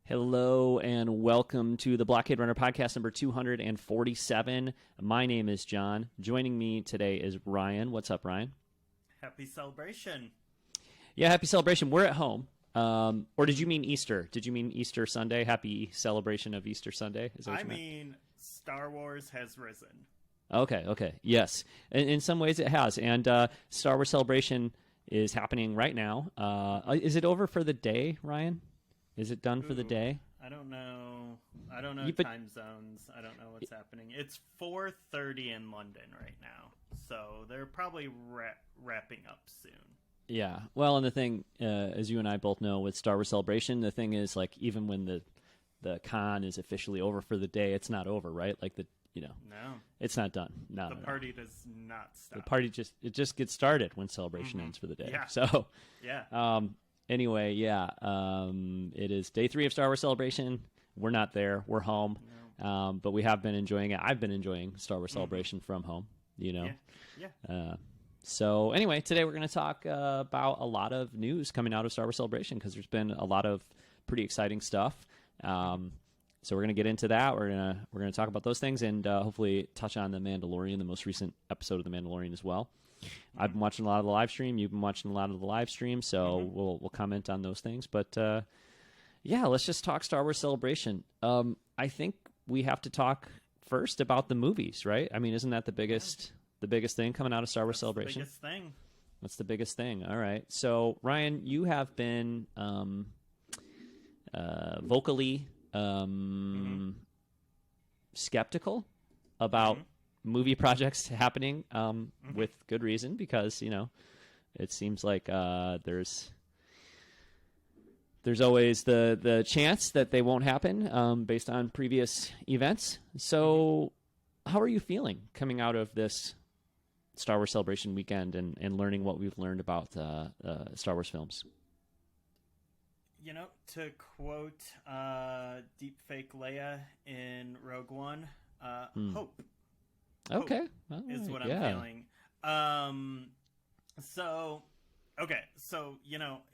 Hello and welcome to the Blockade Runner podcast number 247. My name is John. Joining me today is Ryan. What's up, Ryan? Happy celebration. Yeah, happy celebration. We're at home. Or did you mean Easter? Did you mean Easter Sunday? Happy celebration of Easter Sunday? Is that what you meant? Star Wars has risen. Okay. Yes. In some ways it has. And Star Wars Celebration is happening right now. Is it over for the day, Ryan? Is it done for the day? I don't know. Time zones. I don't know what's happening. It's 4:30 in London right now, so they're probably wrapping up soon. Yeah. Well, and the thing, as you and I both know, with Star Wars Celebration, the thing is, like, even when the con is officially over for the day, it's not over, right? Like No. It's not done. No. The party does not stop. The party just gets started when Celebration ends for the day. Yeah. So. Yeah. Anyway, yeah, it is day 3 of Star Wars Celebration. We're not there. We're home. No. But we have been enjoying it. I've been enjoying Star Wars Celebration from home, Yeah. So anyway, today we're going to talk about a lot of news coming out of Star Wars Celebration because there's been a lot of pretty exciting stuff. So we're going to get into that. We're going to talk about those things and hopefully touch on The Mandalorian, the most recent episode of The Mandalorian as well. I've been watching a lot of the live stream. You've been watching a lot of the live stream, so we'll comment on those things. But let's just talk Star Wars Celebration. I think we have to talk first about the movies, right? I mean, isn't that the biggest thing coming out of Star Wars Celebration? The biggest thing. That's the biggest thing. All right. So Ryan, you have been vocally skeptical about movie projects happening with good reason because it seems like there's always the chance that they won't happen based on previous events. So how are you feeling coming out of this Star Wars Celebration weekend and learning what we've learned about Star Wars films? To quote deepfake Leia in Rogue One, hope. Okay. Is what I'm feeling. So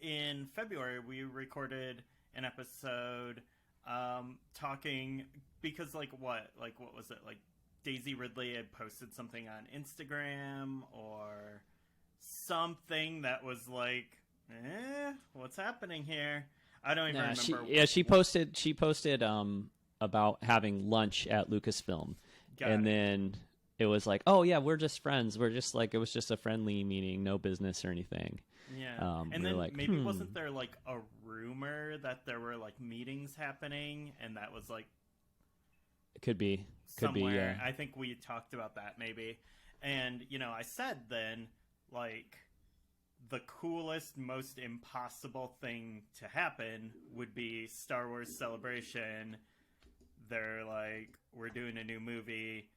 in February we recorded an episode talking because what was it? Like Daisy Ridley had posted something on Instagram or something that was like, what's happening here? I don't even remember. She posted about having lunch at Lucasfilm. Then it was like, oh yeah, we're just friends. We're just like, it was just a friendly meeting, no business or anything. Yeah. And then maybe wasn't there like a rumor that there were like meetings happening and that was like could be somewhere. I think we talked about that maybe. And I said then like the coolest, most impossible thing to happen would be Star Wars Celebration. They're like, we're doing a new movie.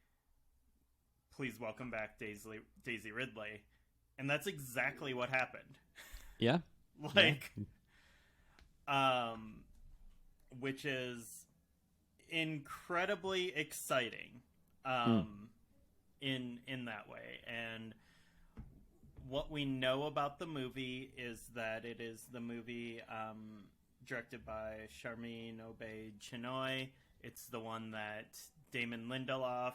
Please welcome back Daisy Ridley. And that's exactly what happened. Yeah. Which is incredibly exciting in that way. And what we know about the movie is that it is the movie directed by Sharmeen Obaid-Chinoy. It's the one that Damon Lindelof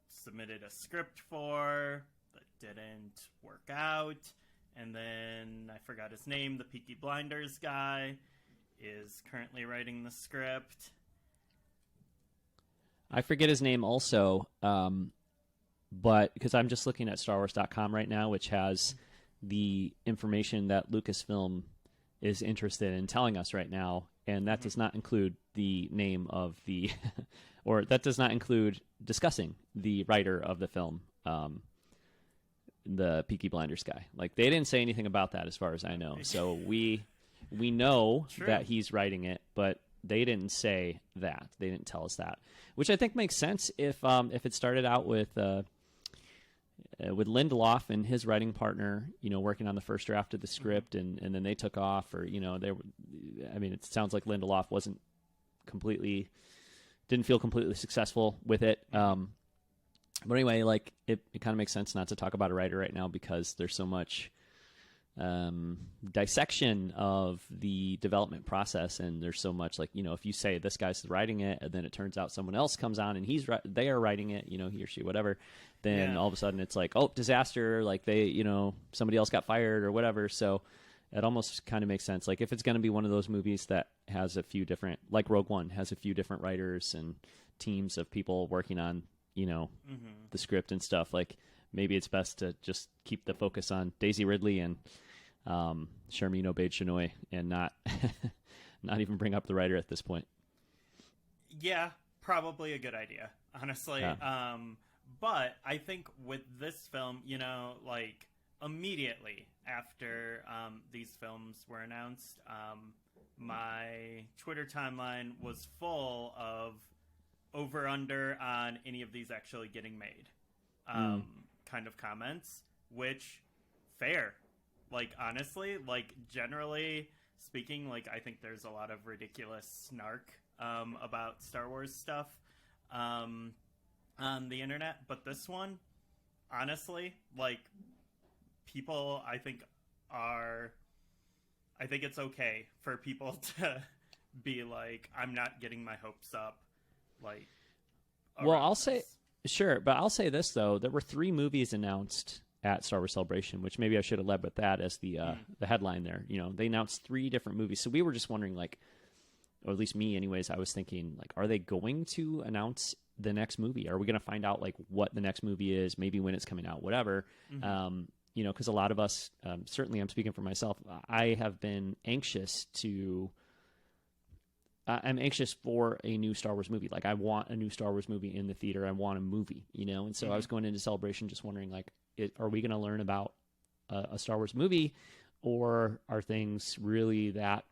submitted a script for that didn't work out. And then, I forgot his name, the Peaky Blinders guy is currently writing the script. I forget his name also, but because I'm just looking at StarWars.com right now, which has the information that Lucasfilm is interested in telling us right now, and that does not include the name of the, or that does not include discussing the writer of the film, the Peaky Blinders guy. Like, they didn't say anything about that as far as I know. So we know that he's writing it, but they didn't say that. They didn't tell us that, which I think makes sense if it started out with Lindelof and his writing partner, working on the first draft of the script, and then they took off, or it sounds like Lindelof didn't feel completely successful with it. But anyway, like it kind of makes sense not to talk about a writer right now because there's so much dissection of the development process, and there's so much like, if you say this guy's writing it and then it turns out someone else comes on and they are writing it, he or she, whatever, then all of a sudden it's like, oh, disaster, like they, somebody else got fired or whatever. So it almost kind of makes sense. Like if it's going to be one of those movies that has a few different, like Rogue One has a few different writers and teams of people working on, the script and stuff, like maybe it's best to just keep the focus on Daisy Ridley and Sharmeen Obaid-Chinoy and not even bring up the writer at this point. Yeah, probably a good idea, honestly. Yeah. But I think with this film, like immediately after these films were announced, my Twitter timeline was full of over-under on any of these actually getting made kind of comments, which, fair. Like, honestly, like, generally speaking, like, I think there's a lot of ridiculous snark about Star Wars stuff on the internet. But this one, honestly, like, people, I think it's okay for people to be like, I'm not getting my hopes up. Like, well, I'll say, sure, but I'll say this, though. There were 3 movies announced at Star Wars Celebration, which maybe I should have led with that as the headline there. They announced 3 different movies. So we were just wondering, like, or at least me anyways, I was thinking, like, are they going to announce the next movie? Are we going to find out, like, what the next movie is, maybe when it's coming out, whatever? Because a lot of us, certainly I'm speaking for myself, I have been anxious I'm anxious for a new Star Wars movie. Like, I want a new Star Wars movie in the theater. I want a movie, and so I was going into Celebration just wondering, like, are we going to learn about a Star Wars movie, or are things really that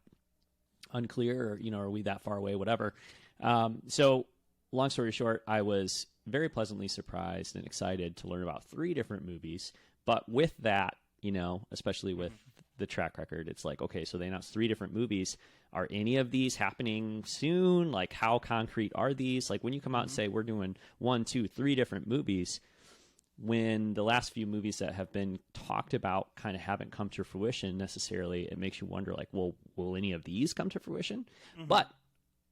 unclear, or, are we that far away, whatever. So long story short, I was very pleasantly surprised and excited to learn about 3 different movies. But with that, especially with the track record, it's like, okay, so they announced 3 different movies. Are any of these happening soon? Like, how concrete are these? Like, when you come out and say we're doing 1, 2, 3 different movies, when the last few movies that have been talked about kind of haven't come to fruition necessarily, it makes you wonder, like, well, will any of these come to fruition? But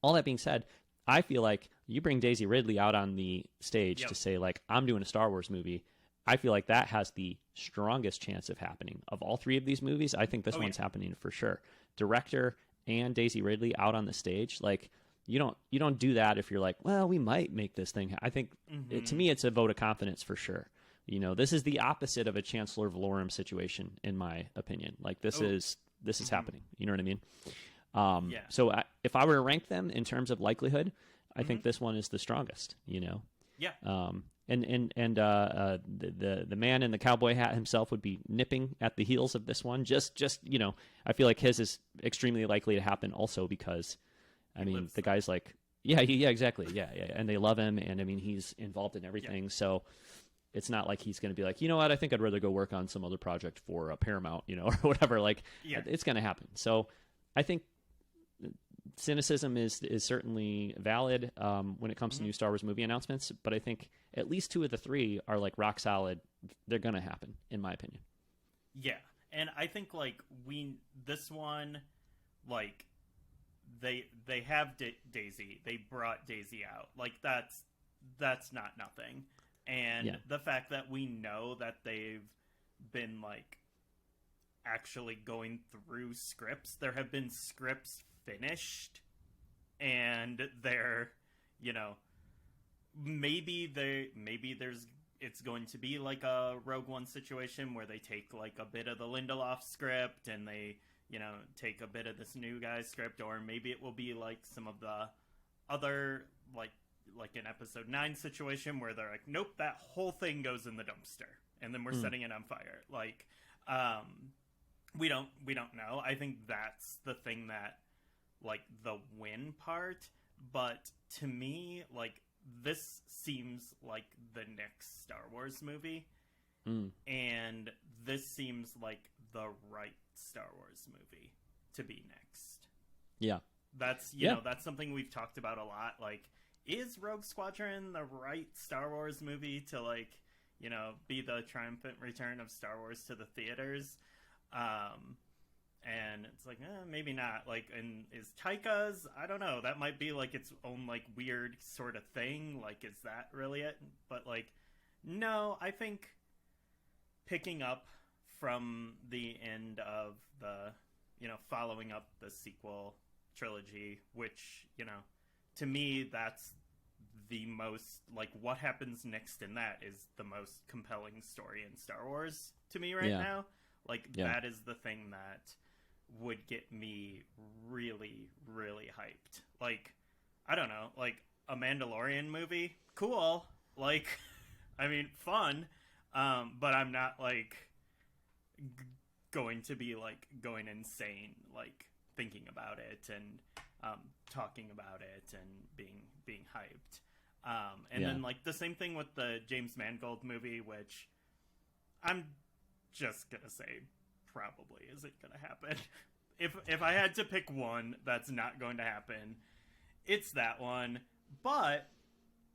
all that being said, I feel like you bring Daisy Ridley out on the stage to say, like, I'm doing a Star Wars movie. I feel like that has the strongest chance of happening. Of all 3 of these movies, I think this one's happening for sure. Director and Daisy Ridley out on the stage, like, you don't do that if you're like, well, we might make this thing. I think to me, it's a vote of confidence for sure. This is the opposite of a Chancellor Valorum situation, in my opinion. Like, this is happening. You know what I mean? So if I were to rank them in terms of likelihood, I think this one is the strongest. Yeah. The man in the cowboy hat himself would be nipping at the heels of this one. Just I feel like his is extremely likely to happen also because, I mean, the guy's like, yeah, exactly. Yeah. And they love him. And I mean, he's involved in everything. Yeah. So it's not like he's going to be like, you know what, I think I'd rather go work on some other project for Paramount, or whatever. Like, it's going to happen. So I think cynicism is certainly valid when it comes to new Star Wars movie announcements, but I think at least 2 of the 3 are like rock solid. They're going to happen, in my opinion. Yeah, and I think like this one, like they have Daisy. They brought Daisy out. Like that's not nothing. And the fact that we know that they've been like actually going through scripts. There have been scripts finished, and they're, maybe it's going to be like a Rogue One situation where they take like a bit of the Lindelof script and they, take a bit of this new guy's script, or maybe it will be like some of the other like an episode 9 situation where they're like, nope, that whole thing goes in the dumpster and then we're setting it on fire. Like, we don't know. I think that's the thing that, like, the win part, but to me, like, this seems like the next Star Wars movie, and this seems like the right Star Wars movie to be next. Yeah. That's, that's something we've talked about a lot. Like, is Rogue Squadron the right Star Wars movie to, like, be the triumphant return of Star Wars to the theaters? And it's like, maybe not. Like, and is Taika's? I don't know. That might be like its own like weird sort of thing. Like, is that really it? But like, no. I think picking up from the end of the, following up the sequel trilogy, which, to me, that's the most, like, what happens next in that is the most compelling story in Star Wars to me right now. Like, that is the thing that would get me really, really hyped. Like, I don't know, like, a Mandalorian movie, cool. Like, I mean, fun. But I'm not, like, going to be, like, going insane, like, thinking about it and talking about it and being hyped. And then, like, the same thing with the James Mangold movie, which I'm just gonna say probably isn't gonna happen. If I had to pick one that's not going to happen, it's that one. But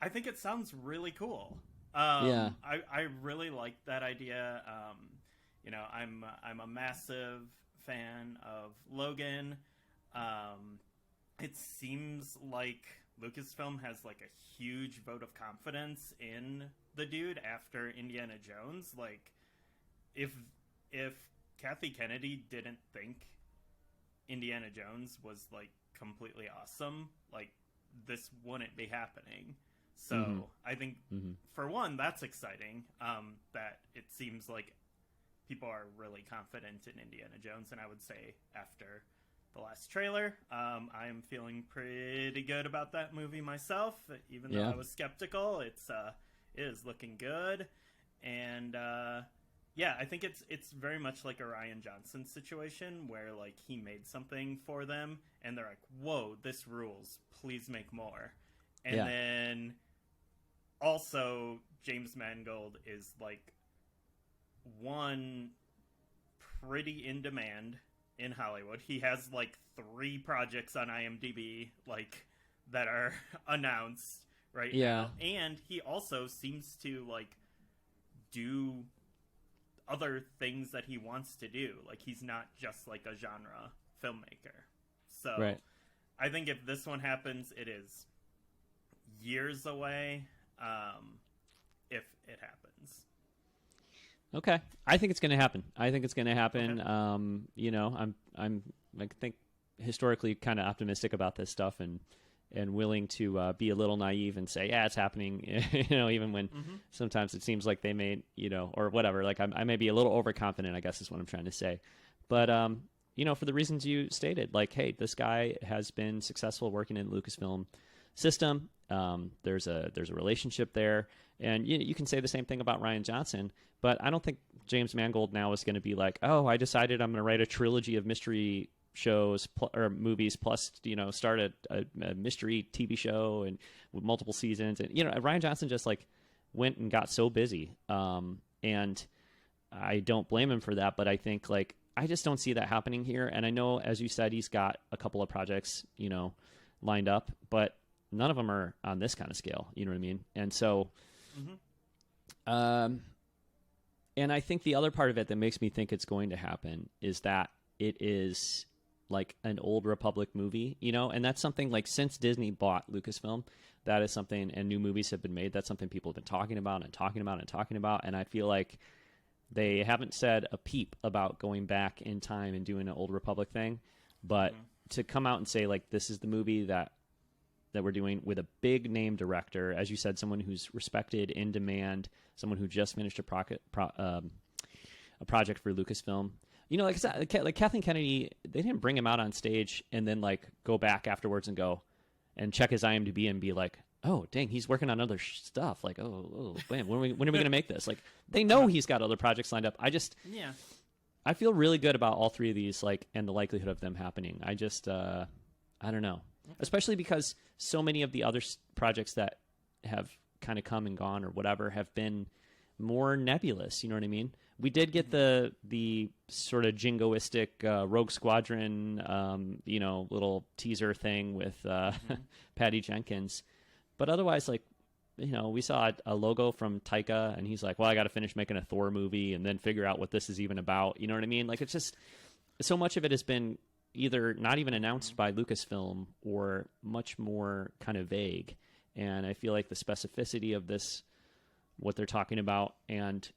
I think it sounds really cool. I really like that idea. I'm a massive fan of Logan. It seems like Lucasfilm has like a huge vote of confidence in the dude after Indiana Jones. Like, if Kathy Kennedy didn't think Indiana Jones was like completely awesome, like, this wouldn't be happening. So I think for one, that's exciting. That it seems like people are really confident in Indiana Jones, and I would say after the last trailer, I am feeling pretty good about that movie myself. Even though I was skeptical, it is looking good, and I think it's very much like a Rian Johnson situation where like he made something for them, and they're like, "Whoa, this rules! Please make more." And then also James Mangold is like one pretty in demand in Hollywood. He has like 3 projects on IMDb like that are announced right now, and he also seems to like do other things that he wants to do. Like, he's not just like a genre filmmaker. So I think if this one happens, it is years away. If it happens. Okay, I think it's going to happen. Okay. I'm I think historically kind of optimistic about this stuff and willing to be a little naive and say, yeah, it's happening. Even when sometimes it seems like they may, or whatever. Like I may be a little overconfident, I guess is what I'm trying to say. But for the reasons you stated, like, hey, this guy has been successful working in Lucasfilm system. There's a relationship there, and you can say the same thing about Rian Johnson, but I don't think James Mangold now is going to be like, oh, I decided I'm going to write a trilogy of mystery shows or movies plus start a mystery TV show and with multiple seasons. And Rian Johnson just like went and got so busy, and I don't blame him for that, but I think like I just don't see that happening here. And I know, as you said, he's got a couple of projects lined up, but none of them are on this kind of scale. You know what I mean? And so and I think the other part of it that makes me think it's going to happen is that it is like an old Republic movie, and that's something like since Disney bought Lucasfilm, that is something, and new movies have been made. That's something people have been talking about and talking about and talking about. And I feel like they haven't said a peep about going back in time and doing an old Republic thing, but to come out and say like, this is the movie that we're doing with a big name director, as you said, someone who's respected, in demand, someone who just finished a project for Lucasfilm. Like Kathleen Kennedy, they didn't bring him out on stage and then like go back afterwards and go and check his IMDb and be like, oh, dang, he's working on other stuff. Like, oh, man, when are we going to make this? Like, they know he's got other projects lined up. I feel really good about all 3 of these, like, and the likelihood of them happening. I don't know. Especially because so many of the other projects that have kind of come and gone or whatever have been more nebulous. You know what I mean? We did get the sort of jingoistic Rogue Squadron, little teaser thing with Patty Jenkins. But otherwise, like, we saw a logo from Taika, and he's like, well, I got to finish making a Thor movie and then figure out what this is even about. You know what I mean? Like, it's just so much of it has been either not even announced by Lucasfilm or much more kind of vague. And I feel like the specificity of this, what they're talking about, and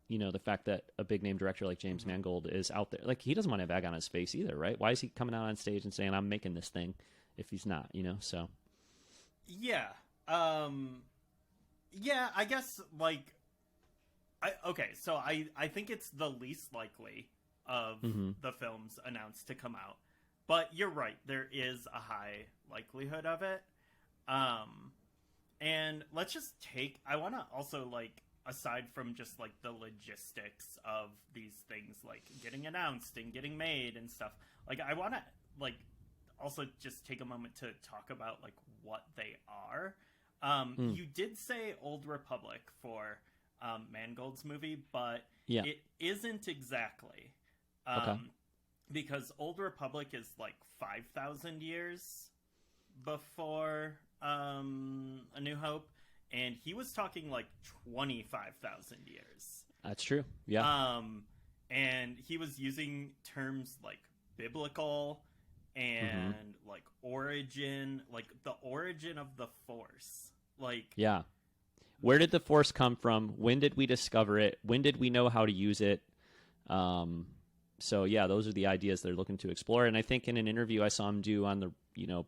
the fact that a big name director like James Mangold is out there, like, he doesn't want to have egg on his face either, right? Why is he coming out on stage and saying, I'm making this thing, if he's not, so. Yeah. Yeah, I guess, like, so I think it's the least likely of the films announced to come out. But you're right, there is a high likelihood of it. And let's just I want to also, like, aside from just, like, the logistics of these things, like, getting announced and getting made and stuff, like, I want to, like, also just take a moment to talk about, like, what they are. You did say Old Republic for Mangold's movie, but it isn't exactly. Okay. Because Old Republic is, like, 5,000 years before A New Hope, and he was talking, like, 25,000 years. That's true, yeah. And he was using terms like biblical and, like, origin, like, the origin of the Force. Like, yeah. Where did the Force come from? When did we discover it? When did we know how to use it? So yeah, those are the ideas they're looking to explore. And I think in an interview I saw him do on the,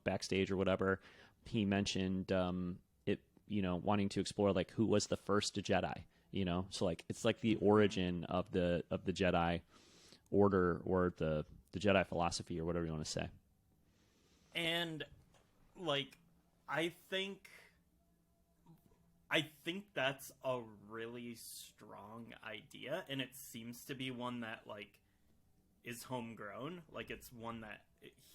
backstage or whatever, he mentioned it, wanting to explore, like, who was the first Jedi, so, like, it's like the origin of the Jedi order, or the Jedi philosophy, or whatever you want to say. And, like, I think that's a really strong idea, and it seems to be one that, like, is homegrown. Like, it's one that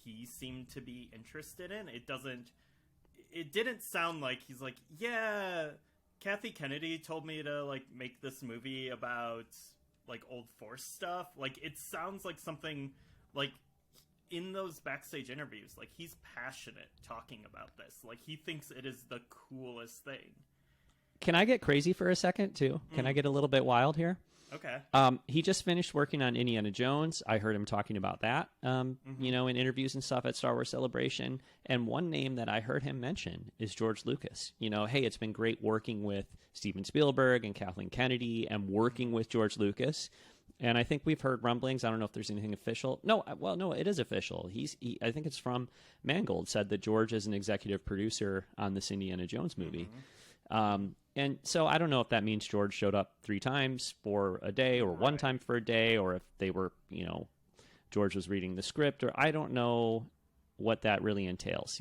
he seemed to be interested in. It didn't sound like he's like, yeah, Kathy Kennedy told me to, like, make this movie about, like, old Force stuff. Like, it sounds like something, like, in those backstage interviews, like, he's passionate talking about this. Like, he thinks it is the coolest thing. Can I get crazy for a second, too? Can I get a little bit wild here? Okay. He just finished working on Indiana Jones. I heard him talking about that, in interviews and stuff at Star Wars Celebration. And one name that I heard him mention is George Lucas. Hey, it's been great working with Steven Spielberg and Kathleen Kennedy and working with George Lucas. And I think we've heard rumblings. I don't know if there's anything official. No, it is official. I think it's from Mangold, said that George is an executive producer on this Indiana Jones movie. And so I don't know if that means George showed up 3 times for a day, or one time for a day, or if they were, George was reading the script, or I don't know what that really entails,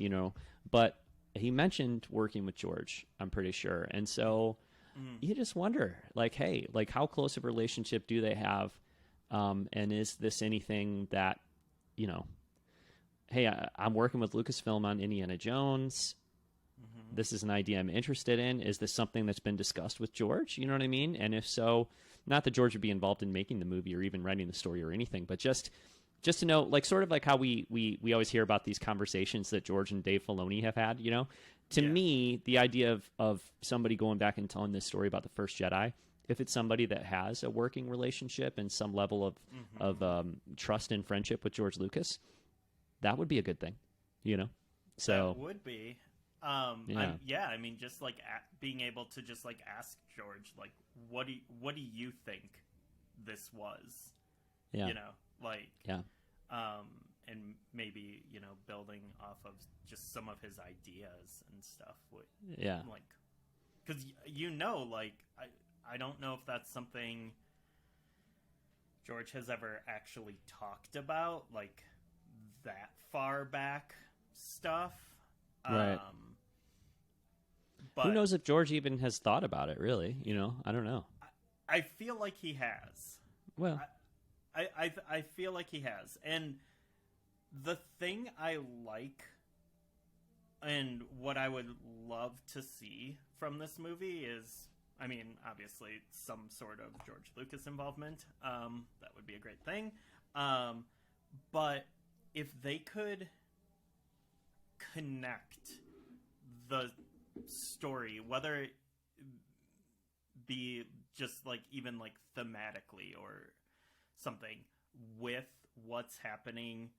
but he mentioned working with George, I'm pretty sure. And so you just wonder, like, hey, like, how close of a relationship do they have? And is this anything that, hey, I'm working with Lucasfilm on Indiana Jones. This is an idea I'm interested in. Is this something that's been discussed with George? You know what I mean? And if so, not that George would be involved in making the movie or even writing the story or anything, but just to know, like, sort of like how we always hear about these conversations that George and Dave Filoni have had, To me, the idea of somebody going back and telling this story about the first Jedi, if it's somebody that has a working relationship and some level of trust and friendship with George Lucas, that would be a good thing, So that would be. I mean, just, like, being able to just, like, ask George, like, what do you think this was? Yeah. And maybe, building off of just some of his ideas and stuff. Like, because, like, I don't know if that's something George has ever actually talked about, like, that far back stuff. Right. But who knows if George even has thought about it, really? I don't know. I feel like he has. Well, I feel like he has. And the thing I like, and what I would love to see from this movie is, I mean, obviously, some sort of George Lucas involvement. That would be a great thing. But if they could connect the story, whether it be just like even like thematically or something, with what's happening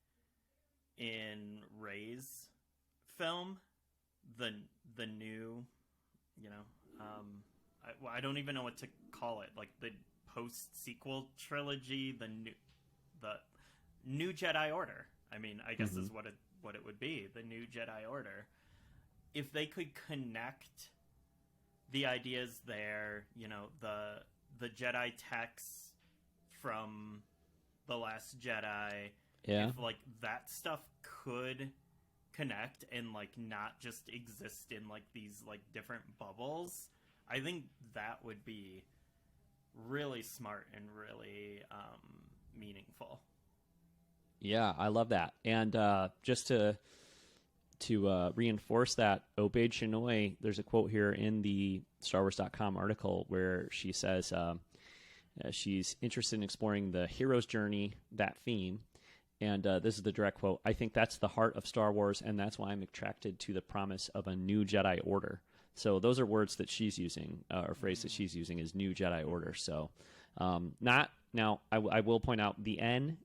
in Rey's film, the new, you know, I don't even know what to call it, like the post sequel trilogy, the new Jedi Order. I mean, I guess is what it would be, the new Jedi Order. If they could connect the ideas there, you know, the Jedi texts from The Last Jedi, if like that stuff could connect and like not just exist in like these like different bubbles, I think that would be really smart and really meaningful. Yeah, I love that. And just to reinforce that, Obaid Chinoy, there's a quote here in the StarWars.com article where she says she's interested in exploring the hero's journey, that theme. And this is the direct quote. "I think that's the heart of Star Wars, and that's why I'm attracted to the promise of a new Jedi Order." So those are words that she's using, or phrase that she's using is new Jedi Order. So not now. I will point out the N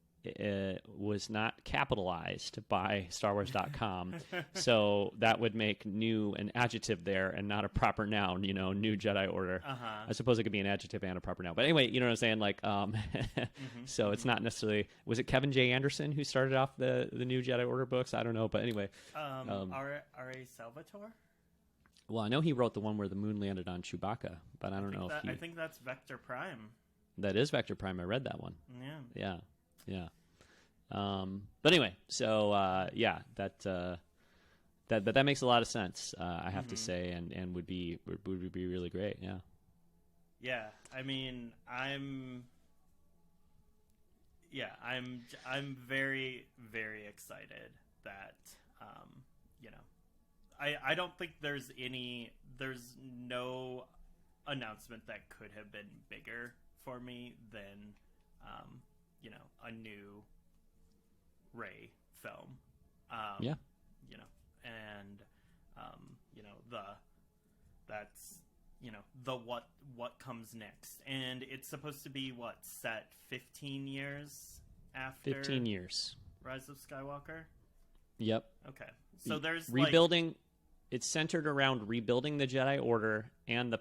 was not capitalized by StarWars.com, so that would make new an adjective there and not a proper noun. You know, new Jedi Order. I suppose it could be an adjective and a proper noun. But anyway, you know what I'm saying? Like, so it's not necessarily. Was it Kevin J. Anderson who started off the new Jedi Order books? I don't know, but anyway, R.A. Salvatore. Well, I know he wrote the one where the moon landed on Chewbacca, but I don't know if he... I think that's Vector Prime. That is Vector Prime. I read that one. Yeah. Yeah. But anyway, so yeah, that makes a lot of sense. I have to say, and would be really great. Yeah. Yeah. I mean, I'm very, very excited that you know, I don't think there's no announcement that could have been bigger for me than you know, a new Rey film. Yeah. You know, and you know, that's you know, the what comes next. And it's supposed to be set 15 years after 15 years. Rise of Skywalker? Yep. Okay. So there's rebuilding it's centered around rebuilding the Jedi Order and the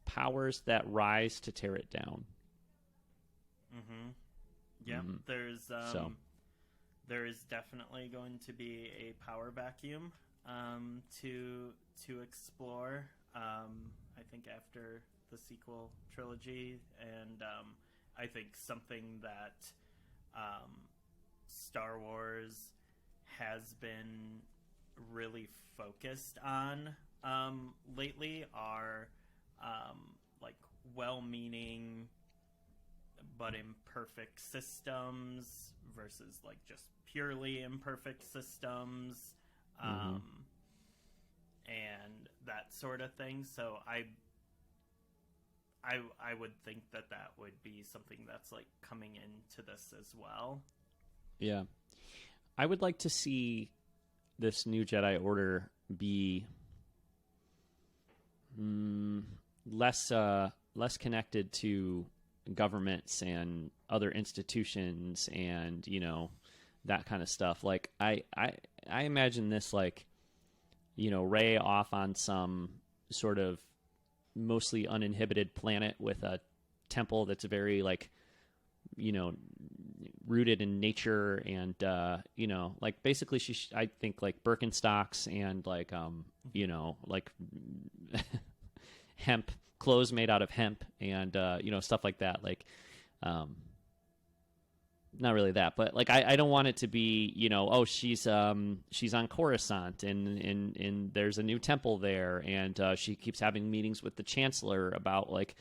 powers that rise to tear it down. Yeah, there is definitely going to be a power vacuum to explore. I think after the sequel trilogy, and I think something that Star Wars has been really focused on lately are like well-meaning but imperfect systems versus like just purely imperfect systems, and that sort of thing. So I would think that would be something that's like coming into this as well. Yeah, I would like to see this new Jedi Order be less connected to governments and other institutions and, you know, that kind of stuff. Like I imagine this like, you know, Rey off on some sort of mostly uninhibited planet with a temple that's very like, you know, rooted in nature and you know, like basically I think like Birkenstocks and like you know, like hemp clothes made out of hemp and you know, stuff like that. Like not really that, but like I don't want it to be, you know, oh, she's on Coruscant and there's a new temple there and she keeps having meetings with the Chancellor about like,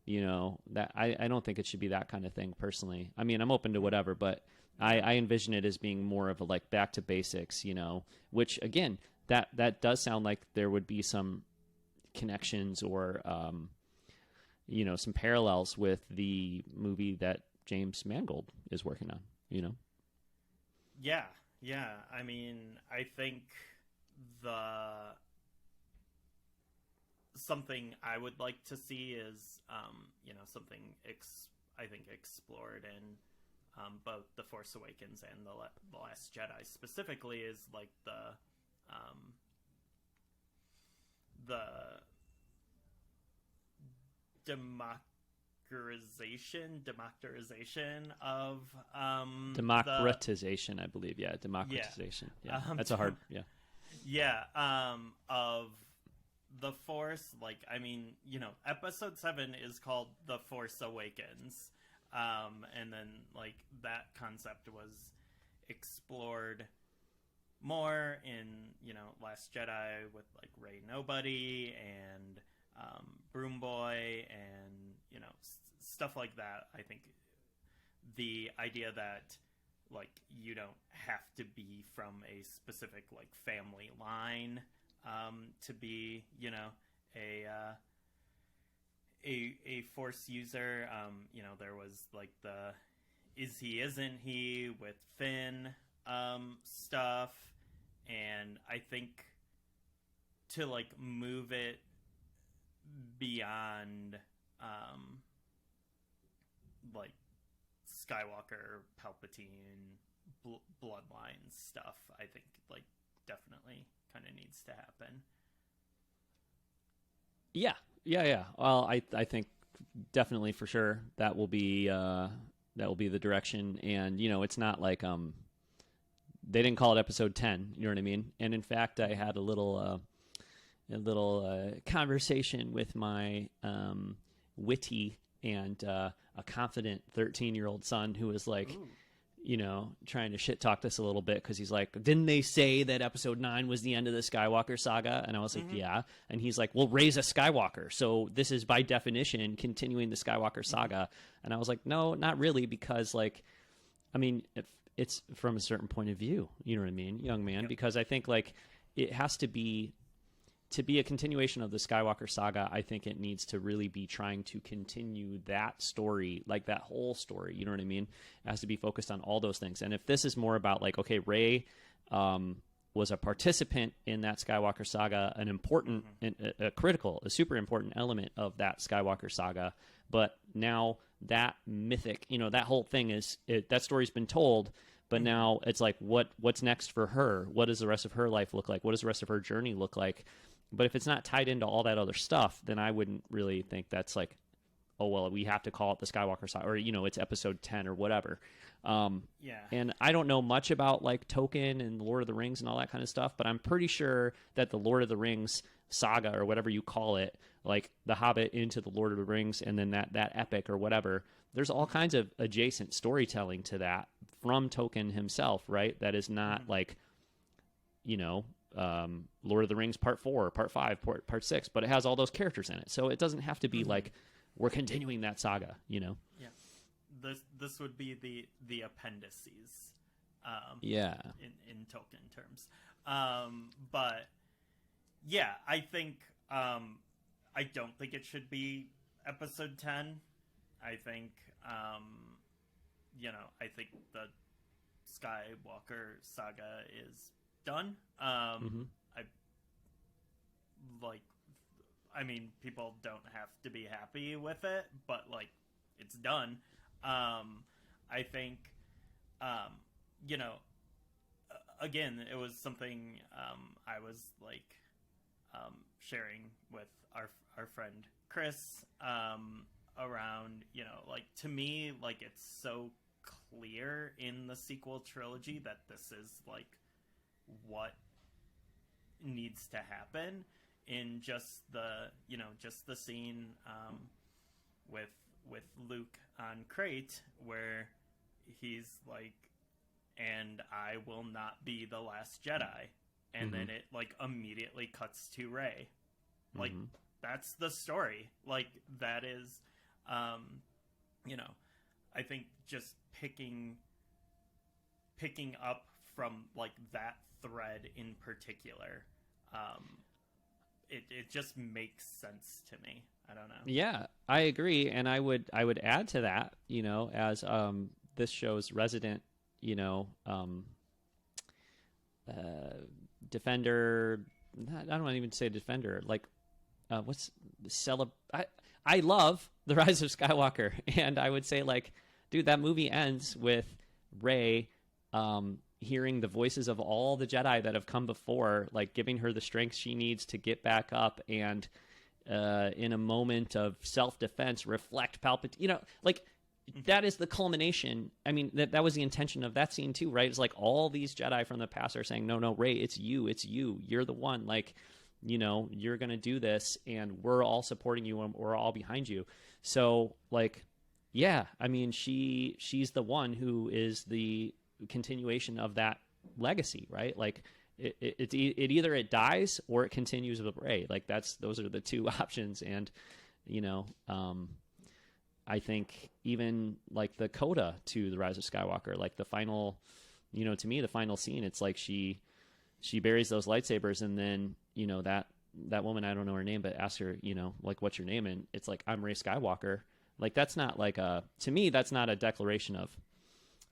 you know, that I don't think it should be that kind of thing personally. I mean, I'm open to whatever, but I envision it as being more of a like back to basics, you know, which again, that does sound like there would be some connections or you know, some parallels with the movie that James Mangold is working on, you know? Yeah. I mean, I think something I would like to see is, something I think explored in both The Force Awakens and The Last Jedi specifically is like the democratization of democratization, I believe. Yeah, democratization. Yeah, that's a hard. Yeah, of the Force. Like, I mean, Episode 7 is called The Force Awakens, and then like that concept was explored more in Last Jedi with like Rey Nobody and Broom Boy and stuff like that. I think the idea that like you don't have to be from a specific like family line to be a Force user. There was like the is he isn't he with Finn stuff, and I think to like move it beyond like Skywalker, Palpatine, bloodline stuff, I think like definitely kind of needs to happen. Yeah. Well, I think definitely for sure that will be the direction, and it's not like they didn't call it Episode 10. You know what I mean? And in fact, I had a little conversation with my witty and a confident 13-year-old son who was like, trying to shit talk this a little bit because he's like, didn't they say that Episode 9 was the end of the Skywalker saga? And I was like, yeah. And he's like, well, Rey's a Skywalker, so this is by definition continuing the Skywalker saga. And I was like, no, not really, because like, I mean, it's from a certain point of view, you know what I mean, young man, because I think like it has to be a continuation of the Skywalker saga. I think it needs to really be trying to continue that story, like that whole story. You know what I mean? It has to be focused on all those things. And if this is more about like, okay, Rey was a participant in that Skywalker saga, an important, a critical, a super important element of that Skywalker saga. But now that mythic, that whole thing that story's been told. But now it's like, what's next for her? What does the rest of her life look like? What does the rest of her journey look like? But if it's not tied into all that other stuff, then I wouldn't really think that's like, oh, well, we have to call it the Skywalker saga, or, it's Episode 10 or whatever. And I don't know much about like Tolkien and Lord of the Rings and all that kind of stuff, but I'm pretty sure that the Lord of the Rings saga, or whatever you call it, like The Hobbit into the Lord of the Rings, and then that epic or whatever, there's all kinds of adjacent storytelling to that from Tolkien himself, right? That is not like, Lord of the Rings Part 4, Part 5, Part 6, but it has all those characters in it. So it doesn't have to be like we're continuing that saga, Yeah. This would be the appendices. In Tolkien terms. But yeah, I think I don't think it should be Episode 10. I think I think the Skywalker saga is done. I mean, people don't have to be happy with it, but like, it's done. I think, again, it was something I was like sharing with our friend Chris around, like, to me, like, it's so clear in the sequel trilogy that this is like what needs to happen in just the scene with Luke on Crate, where he's like, and I will not be the last Jedi, and then it like immediately cuts to Rey. Like, that's the story. Like, that is I think just picking up from like that thread in particular, it just makes sense to me. I don't know. Yeah, I agree, and I would add to that, as this show's resident, defender. I don't even say defender, like what's I love The Rise of Skywalker, and I would say, like, dude, that movie ends with Rey hearing the voices of all the Jedi that have come before, like giving her the strength she needs to get back up and in a moment of self-defense reflect Palpatine. You know, like, that is the culmination. I mean, that was the intention of that scene too, right? It's like all these Jedi from the past are saying, no, Rey, it's you. You're the one. Like, you know, you're going to do this, and we're all supporting you, and we're all behind you. So, like, yeah, I mean, she's the one who is the continuation of that legacy, right? Like, it either it dies or it continues with Rey. Like, those are the two options. And, you know, I think even like the coda to The Rise of Skywalker, like the final, you know, to me, the final scene, it's like she buries those lightsabers, and then, you know, that woman, I don't know her name, but asks her, you know, like, what's your name? And it's like, I'm Rey Skywalker. Like, that's not like to me, that's not a declaration of,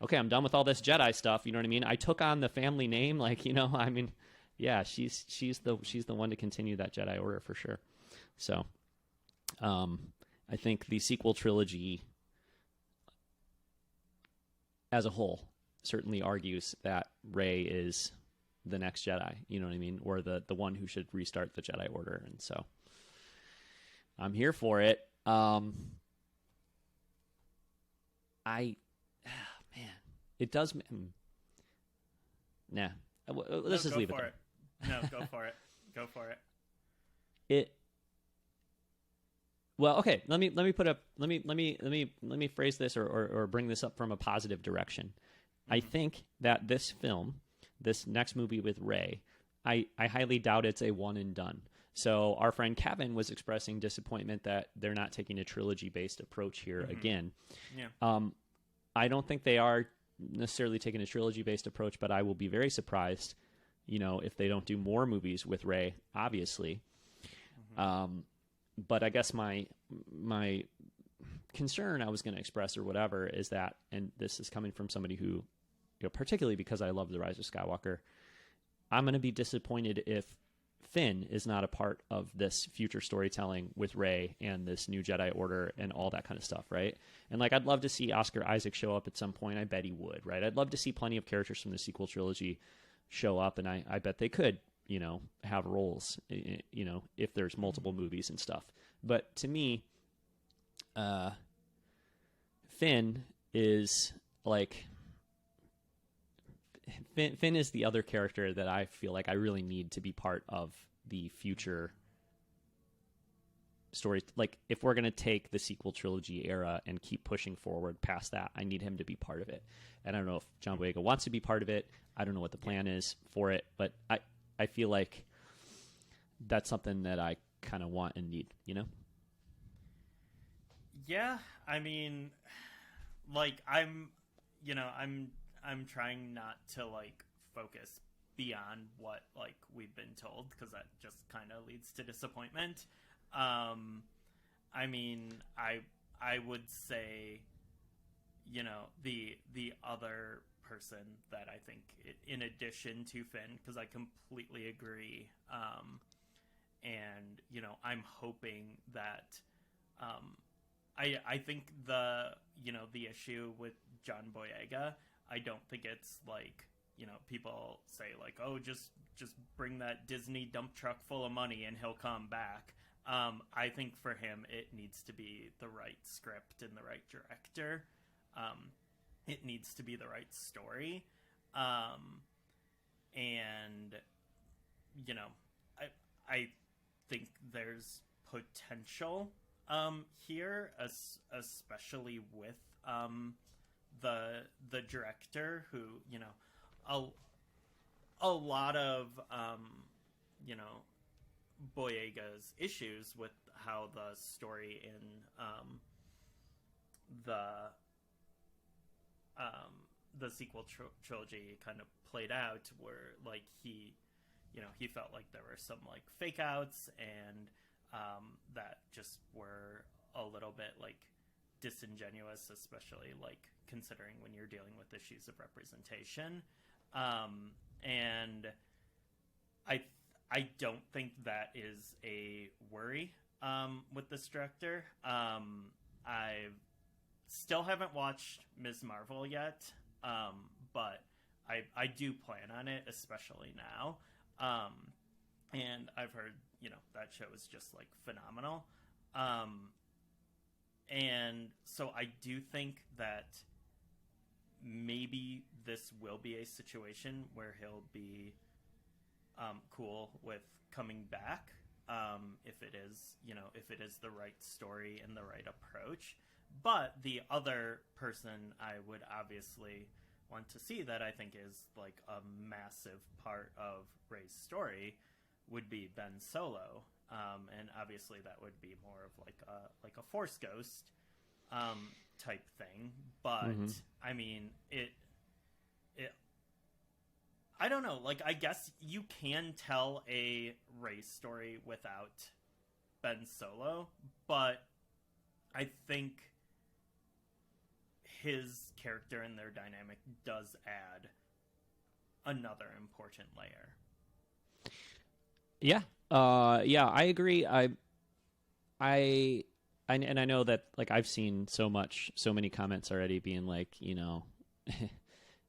okay, I'm done with all this Jedi stuff. You know what I mean? I took on the family name. Like, you know, I mean, yeah, she's the one to continue that Jedi Order for sure. So, I think the sequel trilogy as a whole certainly argues that Rey is the next Jedi, you know what I mean? Or the one who should restart the Jedi Order. And so I'm here for it. Man, it does. Nah, let's just leave it there. No, go for it. Go for it. Well, okay. Let me phrase this or bring this up from a positive direction. Mm-hmm. I think that this film, this next movie with Rey, I highly doubt it's a one and done. So our friend Kevin was expressing disappointment that they're not taking a trilogy-based approach here again. Yeah. I don't think they are necessarily taking a trilogy-based approach, but I will be very surprised, you know, if they don't do more movies with Rey, obviously. Mm-hmm. But I guess my concern I was going to express or whatever is that, and this is coming from somebody who, you know, particularly because I love The Rise of Skywalker, I'm going to be disappointed if Finn is not a part of this future storytelling with Rey and this new Jedi Order and all that kind of stuff, right? And, like, I'd love to see Oscar Isaac show up at some point. I bet he would, right? I'd love to see plenty of characters from the sequel trilogy show up, and I bet they could, you know, have roles, you know, if there's multiple movies and stuff. But to me, Finn is like... Finn is the other character that I feel like I really need to be part of the future story. Like, if we're going to take the sequel trilogy era and keep pushing forward past that, I need him to be part of it. And I don't know if John Boyega wants to be part of it. I don't know what the plan is for it, but I feel like that's something that I kind of want and need, you know? Yeah, I mean, like, I'm trying not to, like, focus beyond what, like, we've been told, because that just kind of leads to disappointment. I mean, I would say, you know, the other person that I think, in addition to Finn, because I completely agree, and, you know, I'm hoping that, I think the issue with John Boyega, I don't think it's like, you know, people say like, oh, just bring that Disney dump truck full of money and he'll come back. I think for him, it needs to be the right script and the right director. It needs to be the right story. And, you know, I think there's potential here, especially with the director, who, you know, a lot of you know, Boyega's issues with how the story in the sequel trilogy kind of played out, where, like, he felt like there were some, like, fake outs, and that just were a little bit, like, disingenuous, especially, like, considering when you're dealing with issues of representation. And I don't think that is a worry with this director. I still haven't watched Ms. Marvel yet, but I do plan on it, especially now. And I've heard, that show is just like phenomenal. And so I do think that maybe this will be a situation where he'll be cool with coming back, if it is the right story and the right approach. But the other person I would obviously want to see that I think is like a massive part of Rey's story would be Ben Solo, and obviously that would be more of like a Force ghost type thing. But I mean, it I don't know. Like, I guess you can tell a Rey story without Ben Solo, but I think his character and their dynamic does add another important layer. Yeah. Yeah, I agree. And I know that, like, I've seen so many comments already being like,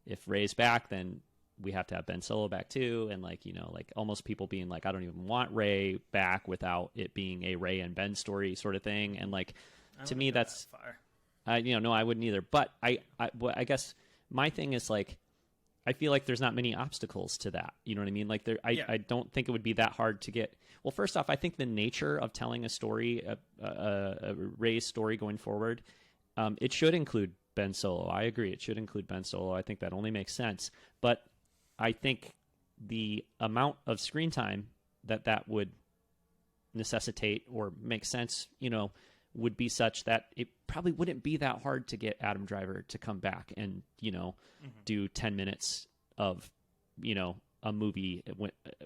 if Rey's back, then we have to have Ben Solo back too. And like, like almost people being like, I don't even want Rey back without it being a Rey and Ben story sort of thing. And like, to me, that's far. No, I wouldn't either. But I guess my thing is like, I feel like there's not many obstacles to that. You know what I mean? Like I don't think it would be that hard to get. Well, first off, I think the nature of telling a story, a Rey's story going forward, it should include Ben Solo. I agree. It should include Ben Solo. I think that only makes sense. But I think the amount of screen time that would necessitate or make sense, would be such that it probably wouldn't be that hard to get Adam Driver to come back and, do 10 minutes of, a movie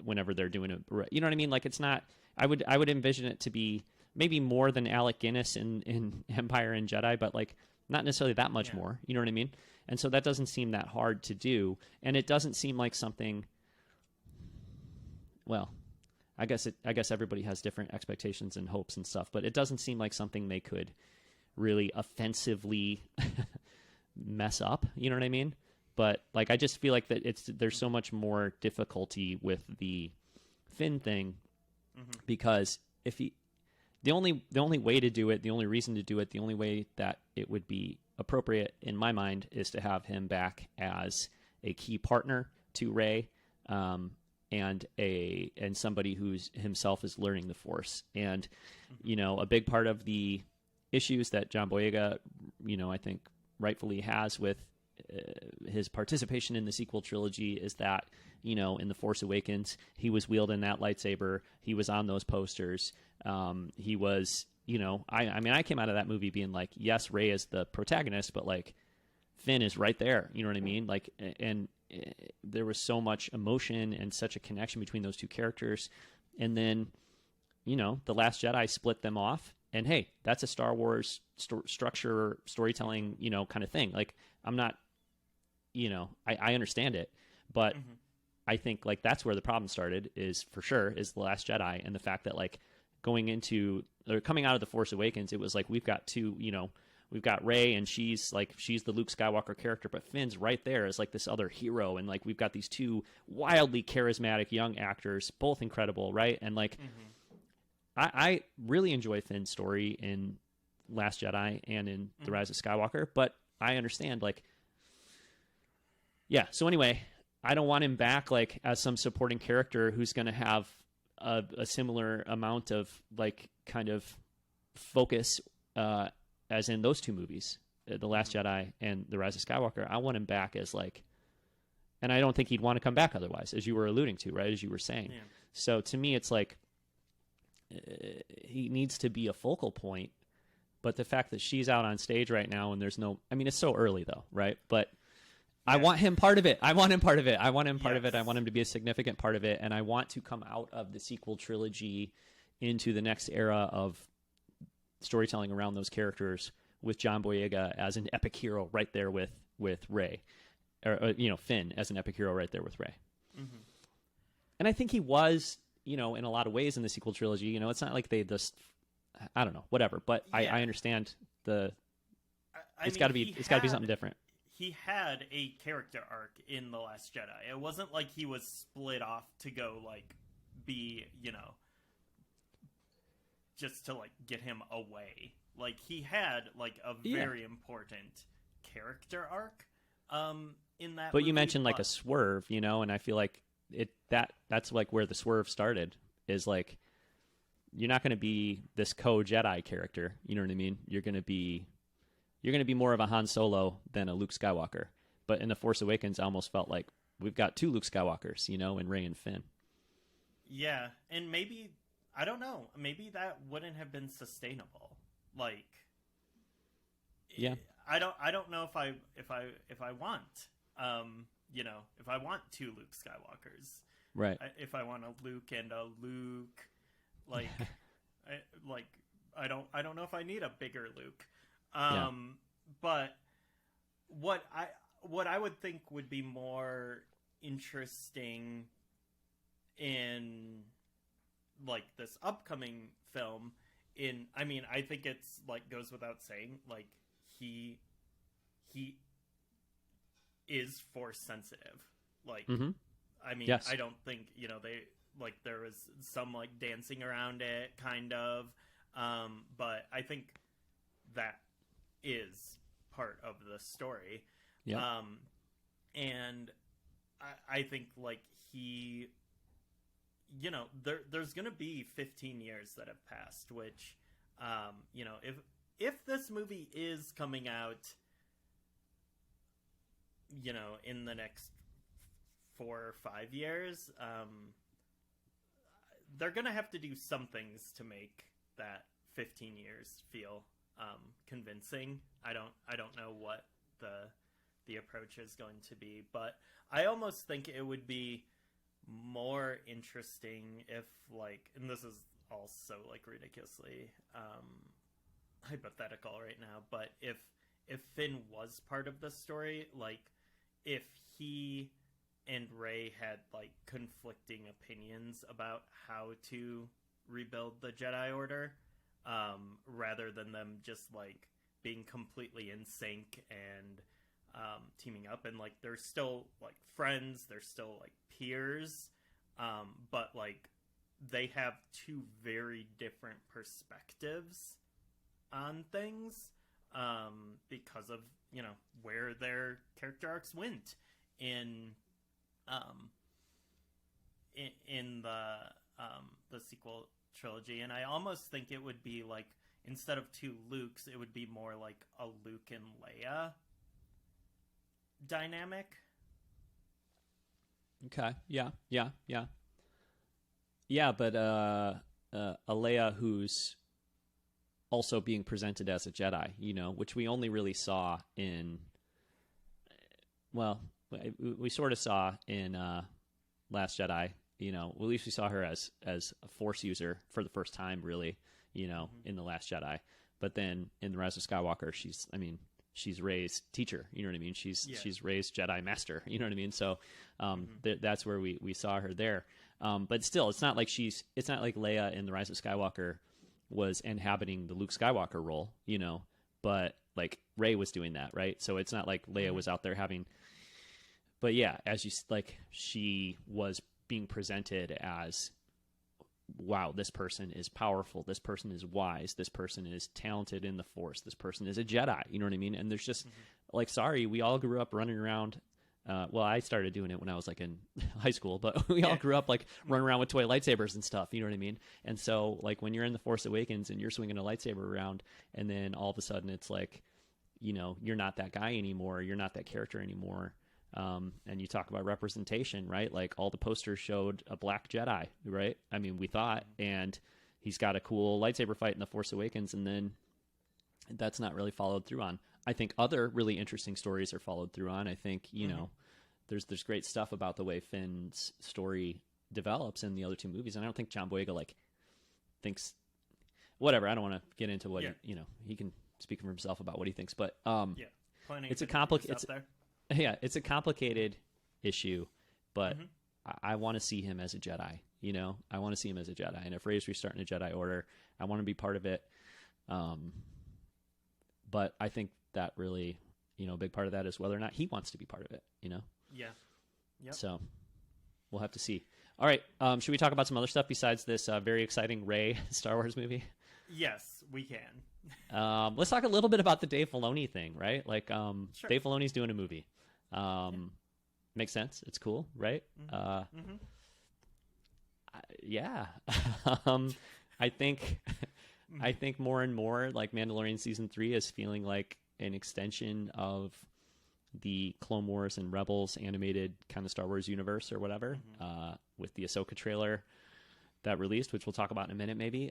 whenever they're doing you know what I mean? Like, it's not, I would envision it to be maybe more than Alec Guinness in Empire and Jedi, but like not necessarily that much more, you know what I mean? And so that doesn't seem that hard to do. And it doesn't seem like something, well, I guess everybody has different expectations and hopes and stuff, but it doesn't seem like something they could really offensively mess up. You know what I mean? But like, I just feel like that there's so much more difficulty with the Finn thing, because the only way to do it, the only reason to do it, the only way that it would be appropriate in my mind is to have him back as a key partner to Rey, and somebody who's himself is learning the Force. And, a big part of the issues that John Boyega, I think rightfully has with his participation in the sequel trilogy is that, in The Force Awakens, he was wielding that lightsaber. He was on those posters. He was, I came out of that movie being like, yes, Rey is the protagonist, but like Finn is right there. You know what I mean? Like, and there was so much emotion and such a connection between those two characters. And then, The Last Jedi split them off. And hey, that's a Star Wars storytelling, kind of thing. Like, I'm not, I understand it, but I think like that's where the problem started is The Last Jedi, and the fact that like coming out of The Force Awakens, it was like we've got we've got Rey, and she's the Luke Skywalker character, but Finn's right there as like this other hero, and like we've got these two wildly charismatic young actors, both incredible, right? And like I really enjoy Finn's story in Last Jedi and in The Rise of Skywalker, but I understand like, yeah. So anyway, I don't want him back like as some supporting character who's going to have a similar amount of like kind of focus as in those two movies, The Last Jedi and The Rise of Skywalker. I want him back as like, and I don't think he'd want to come back otherwise, as you were alluding to, right? As you were saying. Yeah. So to me, it's like he needs to be a focal point, but the fact that she's out on stage right now and there's no, it's so early though, right? But I want him part of it. I want him part of it. I want him part of it. I want him to be a significant part of it. And I want to come out of the sequel trilogy into the next era of storytelling around those characters with John Boyega as an epic hero right there with Rey, or Finn as an epic hero right there with Rey. And I think he was in a lot of ways in the sequel trilogy, it's not like they just, I don't know, whatever. But Yeah. I understand it's mean, got to be something different. He had a character arc in The Last Jedi. It wasn't like he was split off to go like be, just to like get him away. Like he had like a very important character arc in that But movie, you mentioned like a swerve, and I feel like that's like where the swerve started, is like you're not going to be this co-Jedi character, you know what I mean? You're going to be more of a Han Solo than a Luke Skywalker. But in The Force Awakens, I almost felt like we've got two Luke Skywalkers, in Rey and Finn. Yeah, and maybe, I don't know, maybe that wouldn't have been sustainable. Like, yeah, I don't know if I want, if I want two Luke Skywalkers, right? If I want a Luke and a Luke, like, I don't know if I need a bigger Luke. But what I would think would be more interesting in like this upcoming film, I think it's like goes without saying, like he is Force sensitive. Like, yes. I don't think, they like there was some like dancing around it kind of, but I think that is part of the story. And I think like he, there's gonna be 15 years that have passed, which if this movie is coming out in the next 4 or 5 years, they're gonna have to do some things to make that 15 years feel convincing. I don't know what the approach is going to be, but I almost think it would be more interesting if like, and this is also like ridiculously hypothetical right now, but if Finn was part of the story, like if he and Rey had like conflicting opinions about how to rebuild the Jedi Order, rather than them just like being completely in sync and teaming up, and like they're still like friends, they're still like peers, but like they have two very different perspectives on things, because of where their character arcs went in the sequel trilogy. And I almost think it would be like, instead of two Lukes, it would be more like a Luke and Leia dynamic. Okay. Yeah. But a Leia who's also being presented as a Jedi, which we only really saw in, well, we sort of saw in Last Jedi. At least we saw her as a Force user for the first time, really, in The Last Jedi. But then in The Rise of Skywalker, she's Rey's teacher. You know what I mean? She's Rey's Jedi master. You know what I mean? So that's where we saw her there. But still, it's not like Leia in The Rise of Skywalker was inhabiting the Luke Skywalker role, but like Rey was doing that, right? So it's not like Leia was out there having. But yeah, as you like, she was being presented as, wow, this person is powerful, this person is wise, this person is talented in the Force, this person is a Jedi, you know what I mean? And there's just like, sorry, we all grew up running around. Well, I started doing it when I was like in high school, but we all grew up like running around with toy lightsabers and stuff, you know what I mean? And so like when you're in The Force Awakens and you're swinging a lightsaber around, and then all of a sudden it's like, you're not that guy anymore, you're not that character anymore. And you talk about representation, right? Like all the posters showed a black Jedi, right? I mean, we thought, and he's got a cool lightsaber fight in The Force Awakens, and then that's not really followed through on. I think other really interesting stories are followed through on. I think, there's great stuff about the way Finn's story develops in the other two movies. And I don't think John Boyega thinks, whatever. I don't want to get into what, he can speak for himself about what he thinks, but, it's a complicated, it's a complicated issue, but I want to see him as a Jedi, You know, I want to see him as a Jedi. And if Rey's restarting a Jedi Order, I want to be part of it. But I think that really, you know, a big part of that is whether or not he wants to be part of it, you know? Yeah. Yep. So we'll have to see. All right. Should we talk about some other stuff besides this very exciting Rey Star Wars movie? Yes, we can. Let's talk a little bit about the Dave Filoni thing, right? Like, Sure. Dave Filoni's doing a movie. Makes sense. It's cool, right? Yeah. I think more and more like Mandalorian season 3 is feeling like an extension of the Clone Wars and Rebels animated kind of Star Wars universe or whatever, with the Ahsoka trailer that released, which we'll talk about in a minute, maybe.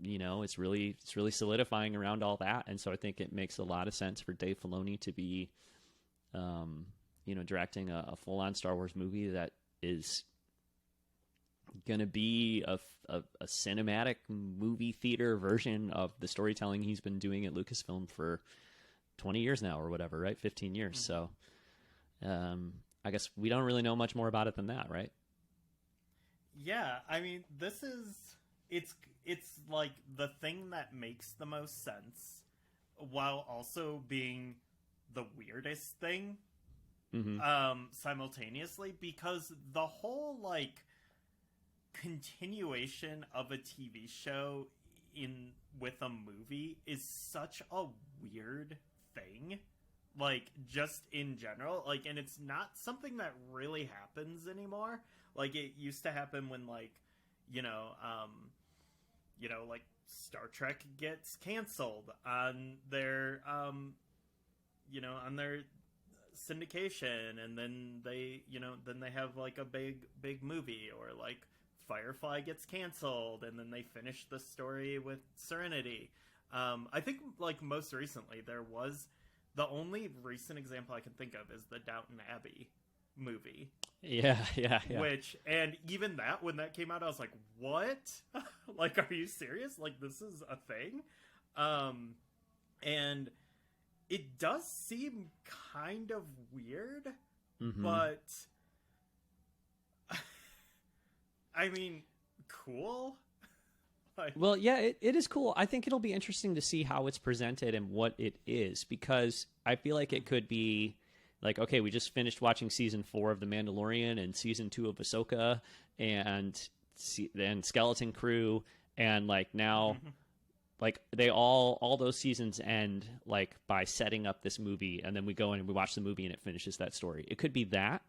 You know, it's really solidifying around all that. And so I think it makes a lot of sense for Dave Filoni to be, you know, directing a full on Star Wars movie that is going to be a cinematic movie theater version of the storytelling he's been doing at Lucasfilm for 20 years now or whatever, right? 15 years. So I guess we don't really know much more about it than that, right? Yeah, I mean, this is it's like the thing that makes the most sense while also being the weirdest thing simultaneously, because the whole like continuation of a TV show with a movie is such a weird thing, like just in general, like, and it's not something that really happens anymore. Like it used to happen when like like Star Trek gets canceled on their on their syndication, and then they have like a big movie, or like Firefly gets canceled and then they finish the story with Serenity. I think like most recently there was, the only recent example I can think of is the Downton Abbey movie. Yeah. Which, and even that, when that came out, I was like, what? Like, are you serious? Like, this is a thing? And it does seem kind of weird, but I mean, cool. Like, well, yeah, it is cool. I think it'll be interesting to see how it's presented and what it is, because I feel like it could be like, okay, we just finished watching season 4 of The Mandalorian and season 2 of Ahsoka and Skeleton Crew, and like now, like they all those seasons end like by setting up this movie, and then we go in and we watch the movie and it finishes that story. It could be that,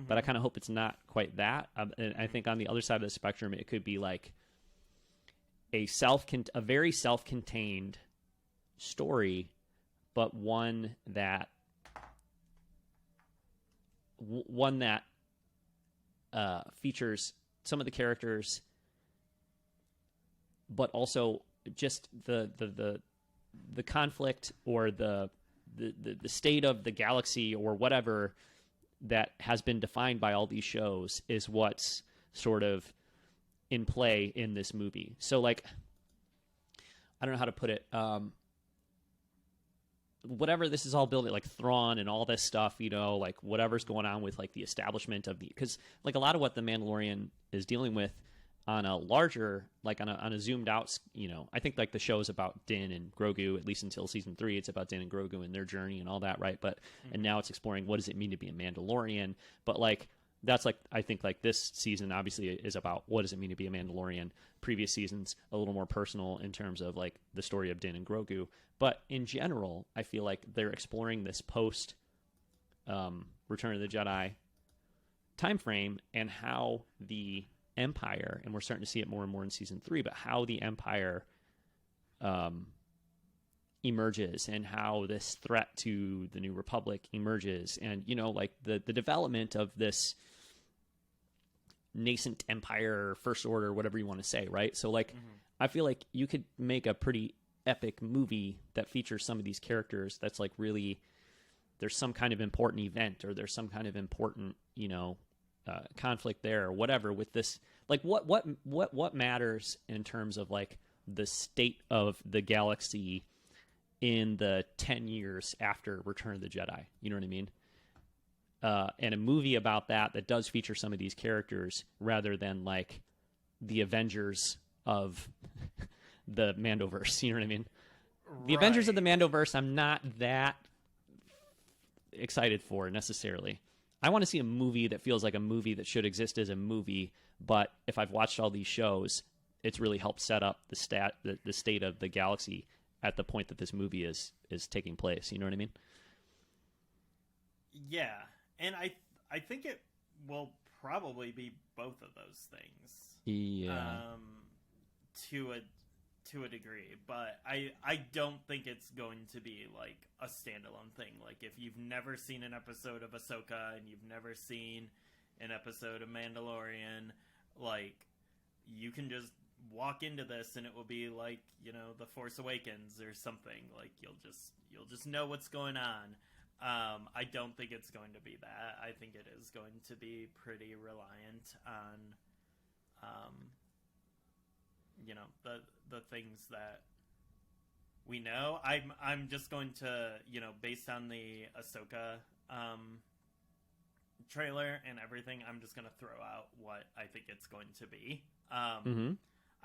but I kind of hope it's not quite that. And I think on the other side of the spectrum, it could be like a very self-contained story, but one that features some of the characters, but also just the conflict or the state of the galaxy or whatever that has been defined by all these shows is what's sort of in play in this movie. So like, I don't know how to put it. Whatever this is all building, like Thrawn and all this stuff, you know, like whatever's going on with like the establishment of because like a lot of what the Mandalorian is dealing with on a larger, like on a zoomed out, you know, I think like the show is about Din and Grogu, at least until season 3, it's about Din and Grogu and their journey and all that, right? But and now it's exploring what does it mean to be a Mandalorian, but like that's like, I think like this season obviously is about what does it mean to be a Mandalorian. Previous seasons a little more personal in terms of like the story of Din and Grogu, but in general I feel like they're exploring this post Return of the Jedi time frame and how the Empire, and we're starting to see it more and more in season 3, but how the Empire emerges and how this threat to the New Republic emerges, and you know, like the development of this nascent empire, first order, whatever you want to say, right? So like I feel like you could make a pretty epic movie that features some of these characters that's like really there's some kind of important event or there's some kind of important, you know, conflict there or whatever with this, like what matters in terms of like the state of the galaxy in the 10 years after Return of the Jedi, you know what I mean? and a movie about that does feature some of these characters rather than like the Avengers of the Mandoverse. You know what I mean? The Avengers of the Mandoverse, I'm not that excited for necessarily. I want to see a movie that feels like a movie that should exist as a movie, but if I've watched all these shows, it's really helped set up the state of the galaxy at the point that this movie is taking place. You know what I mean? Yeah, and I think it will probably be both of those things. Yeah. To a degree, but I don't think it's going to be like a standalone thing. Like if you've never seen an episode of Ahsoka and you've never seen an episode of Mandalorian, like you can just walk into this and it will be like, you know, The Force Awakens or something. Like you'll just know what's going on. I don't think it's going to be that. I think it is going to be pretty reliant on you know, the things that we know. I'm just going to, you know, based on the Ahsoka trailer and everything, I'm just going to throw out what I think it's going to be. I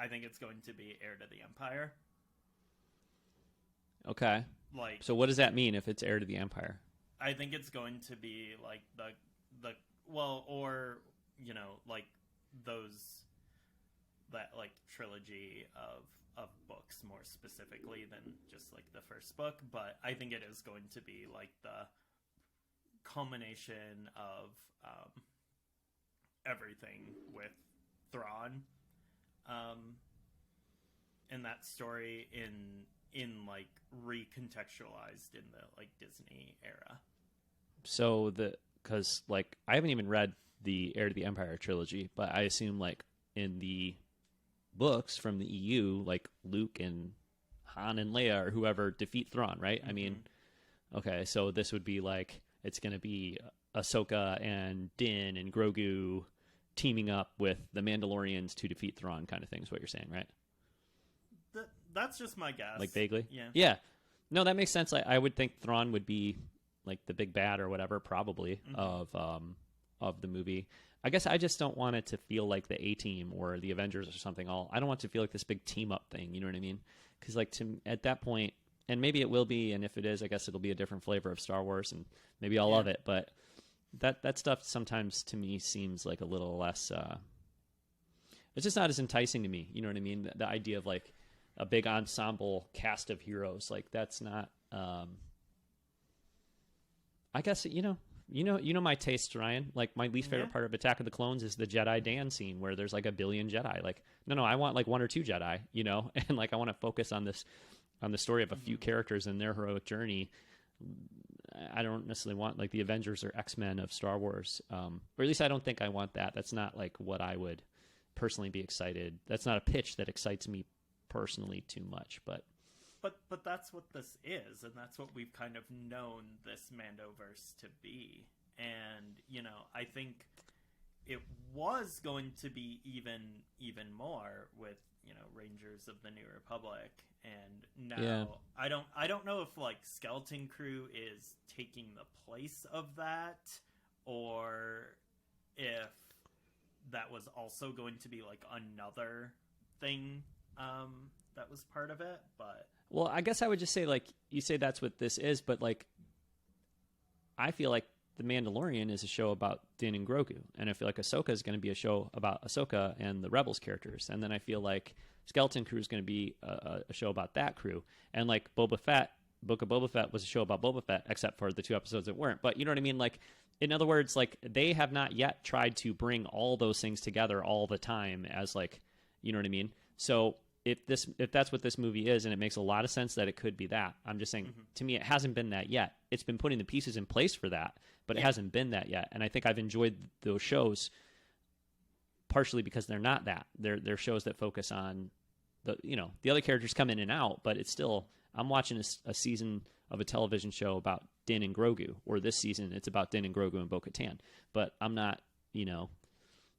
think it's going to be Heir to the Empire. Okay. Like, so what does that mean if it's Heir to the Empire? I think it's going to be like the well, or you know, like those that like trilogy of books more specifically than just like the first book, but I think it is going to be like the culmination of everything with Thrawn, and that story in like recontextualized in the like Disney era. So because like I haven't even read the Heir to the Empire trilogy, but I assume like in the books from the EU, like Luke and Han and Leia or whoever defeat Thrawn, right? I mean, okay, so this would be like it's going to be Ahsoka and Din and Grogu teaming up with the Mandalorians to defeat Thrawn, kind of thing is what you're saying, right? That's just my guess. Like vaguely? Yeah. Yeah. No, that makes sense. I would think Thrawn would be like the big bad or whatever, probably, of the movie. I guess I just don't want it to feel like the A-Team or the Avengers or something. I don't want it to feel like this big team-up thing, you know what I mean? Because like at that point, and maybe it will be, and if it is, I guess it'll be a different flavor of Star Wars, and maybe I'll love it. But that stuff sometimes to me seems like a little less. It's just not as enticing to me. You know what I mean? The idea of like a big ensemble cast of heroes, like that's not. I guess you know my taste, Ryan. Like my least favorite part of Attack of the Clones is the Jedi Dan scene where there's like a billion Jedi. Like no, I want like one or two Jedi, you know, and like I want to focus on the story of a few characters and their heroic journey. I don't necessarily want like the Avengers or X-Men of Star Wars, or at least I don't think I want that. That's not like what I would personally be excited. That's not a pitch that excites me personally too much, but that's what this is, and that's what we've kind of known this Mandoverse to be. And you know, I think it was going to be even more with, you know, Rangers of the New Republic, and now I don't know if like Skeleton Crew is taking the place of that, or if that was also going to be like another thing that was part of it. But well, I guess I would just say like you say that's what this is, but like I feel like The Mandalorian is a show about Din and Grogu, and I feel like Ahsoka is going to be a show about Ahsoka and the Rebels characters, and then I feel like Skeleton Crew is going to be a show about that crew, and like Boba Fett, Book of Boba Fett was a show about Boba Fett, except for the 2 episodes that weren't. But you know what I mean? Like, in other words, like they have not yet tried to bring all those things together all the time as like, you know what I mean? So if that's what this movie is, and it makes a lot of sense that it could be that, I'm just saying, to me, it hasn't been that yet. It's been putting the pieces in place for that, but it hasn't been that yet. And I think I've enjoyed those shows partially because they're not that. They're shows that focus on the other characters come in and out, but it's still, I'm watching a season of a television show about Din and Grogu, or this season it's about Din and Grogu and Bo-Katan, but I'm not,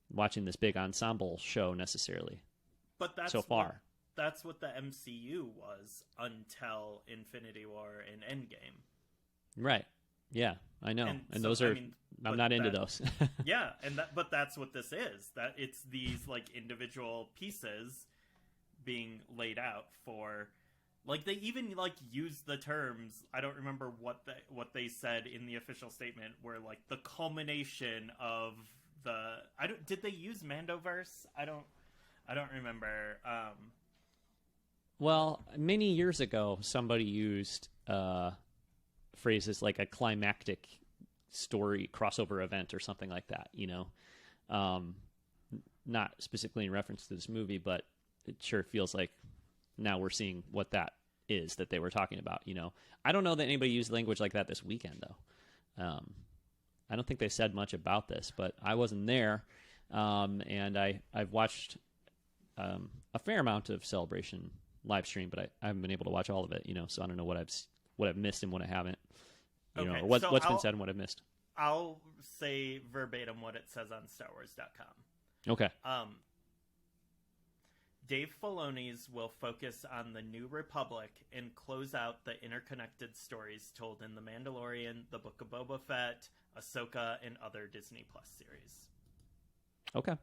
watching this big ensemble show necessarily. But that's so far. That's what the MCU was until Infinity War and Endgame. Right. Yeah, I know. And so, those are, I'm but not into those. yeah, but that's what this is. That it's these like individual pieces being laid out for, like, they even like use the terms. I don't remember what they said in the official statement, where like the culmination of the, did they use Mandoverse? I don't remember. Well, many years ago, somebody used phrases like a climactic story crossover event or something like that, not specifically in reference to this movie, but it sure feels like now we're seeing what that is that they were talking about. I don't know that anybody used language like that this weekend, though. I don't think they said much about this, but I wasn't there, and I've watched a fair amount of Celebration live stream, but I haven't been able to watch all of it. So I don't know what I've missed and what I haven't. Okay, or what's so been said and what I've missed. I'll say verbatim what it says on StarWars.com. Okay. Dave Filoni's will focus on the New Republic and close out the interconnected stories told in The Mandalorian, The Book of Boba Fett, Ahsoka, and other Disney Plus series. Okay.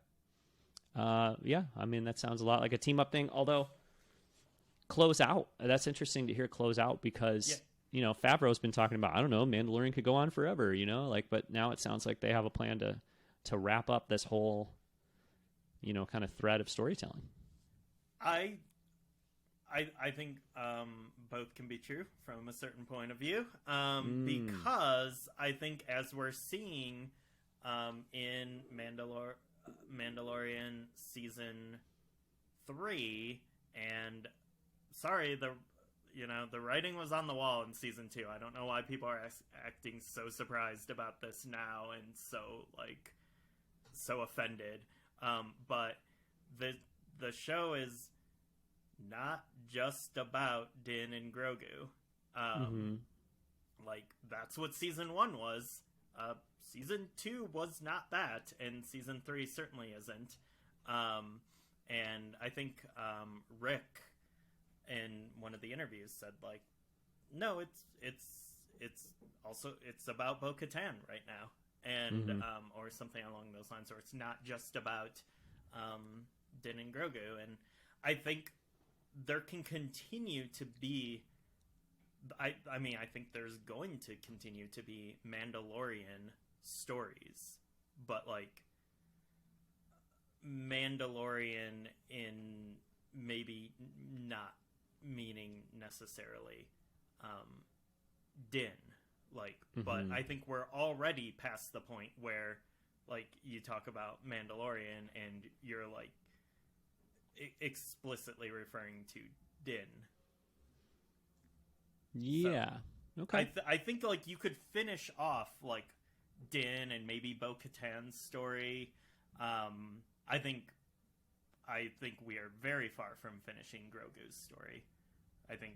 Yeah, I mean, that sounds a lot like a team-up thing, although close out, that's interesting to hear close out because, Favreau's been talking about, I don't know, Mandalorian could go on forever, but now it sounds like they have a plan to wrap up this whole, kind of thread of storytelling. I think both can be true from a certain point of view, because I think as we're seeing in Mandalorian season 3, and sorry, the writing was on the wall in season 2. I don't know why people are acting so surprised about this now and so offended. But the show is not just about Din and Grogu. Like, that's what season 1 was. Season 2 was not that, and season 3 certainly isn't. And I think Rick in one of the interviews said, like, no, it's about Bo-Katan right now, and or something along those lines, or it's not just about Din and Grogu. And I think there can continue to be, I think there's going to continue to be Mandalorian stories, but like Mandalorian in maybe not meaning necessarily Din, like, but I think we're already past the point where, like, you talk about Mandalorian and you're like explicitly referring to Din. Yeah. So, okay. I think like you could finish off like Din and maybe Bo-Katan's story. I think we are very far from finishing Grogu's story. I think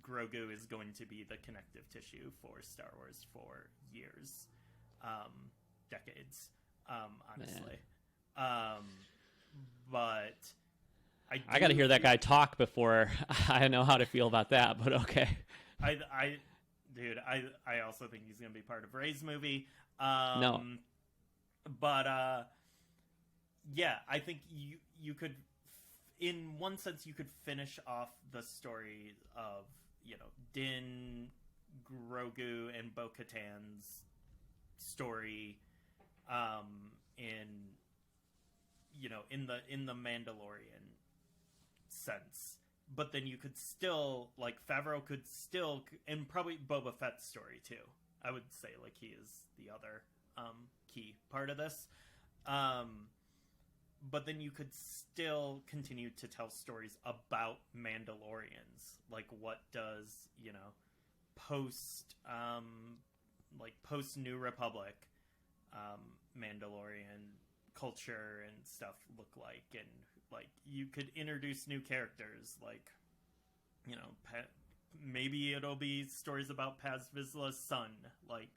Grogu is going to be the connective tissue for Star Wars for years, decades, honestly. But I got to hear that guy talk before I know how to feel about that. But okay. I also think he's going to be part of Rey's movie. No. But yeah, I think you could, in one sense, you could finish off the story of, Din, Grogu, and Bo-Katan's story in the Mandalorian sense. But then you could still, like, Favreau could still, and probably Boba Fett's story too. I would say, like, he is the other key part of this. But then you could still continue to tell stories about Mandalorians. Like, what does, post New Republic Mandalorian culture and stuff look like? And, like, you could introduce new characters, like, maybe it'll be stories about Paz Vizsla's son, like,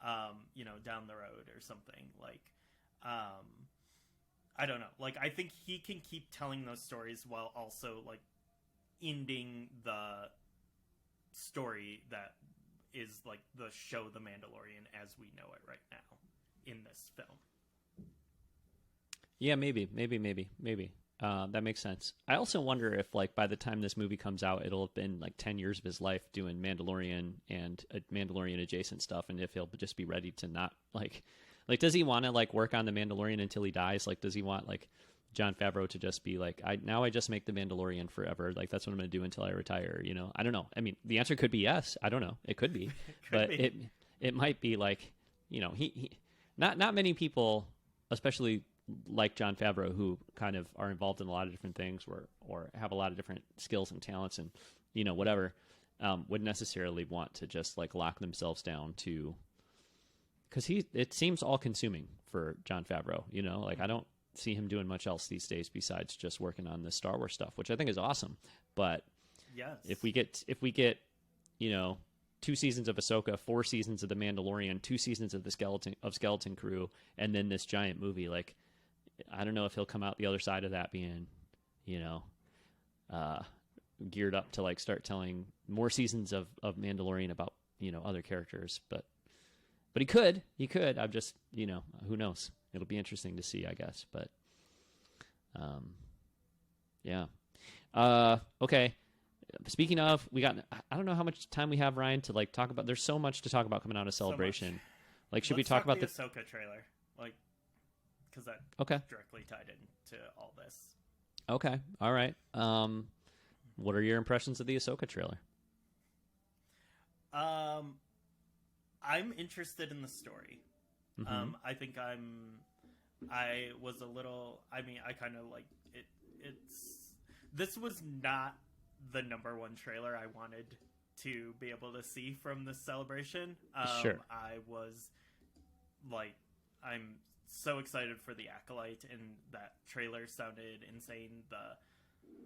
down the road or something. Like, I don't know. Like, I think he can keep telling those stories while also, like, ending the story that is like the show The Mandalorian as we know it right now in this film. Yeah, maybe. That makes sense. I also wonder if, like, by the time this movie comes out, it'll have been like 10 years of his life doing Mandalorian and Mandalorian adjacent stuff, and if he'll just be ready to not like, does he want to like work on the Mandalorian until he dies? Like, does he want like Jon Favreau to just be like, I just make the Mandalorian forever. Like, that's what I'm going to do until I retire. You know, I don't know. I mean, the answer could be yes. I don't know. It could be, but it might be like, you know, he not many people, especially like Jon Favreau, who kind of are involved in a lot of different things or have a lot of different skills and talents and, you know, whatever, would necessarily want to just like lock themselves down to, because it seems all consuming for Jon Favreau, you know, like I don't see him doing much else these days besides just working on the Star Wars stuff, which I think is awesome. But yes, if we get, you know, 2 seasons of Ahsoka, 4 seasons of The Mandalorian, 2 seasons of Skeleton Crew, and then this giant movie, like, I don't know if he'll come out the other side of that being, you know, geared up to like start telling more seasons of Mandalorian about, you know, other characters, but he could. I'm just, you know, who knows? It'll be interesting to see, I guess. But, yeah. Okay. Speaking of, I don't know how much time we have, Ryan, to like talk about. There's so much to talk about coming out of Celebration. Like, should we talk about the Ahsoka trailer? Like, because that directly tied into all this. Okay. All right. What are your impressions of the Ahsoka trailer? I'm interested in the story. Mm-hmm. I think I was a little. I mean, I kind of like it. This was not the number one trailer I wanted to be able to see from this celebration. Sure. I was like, I'm so excited for the Acolyte, and that trailer sounded insane.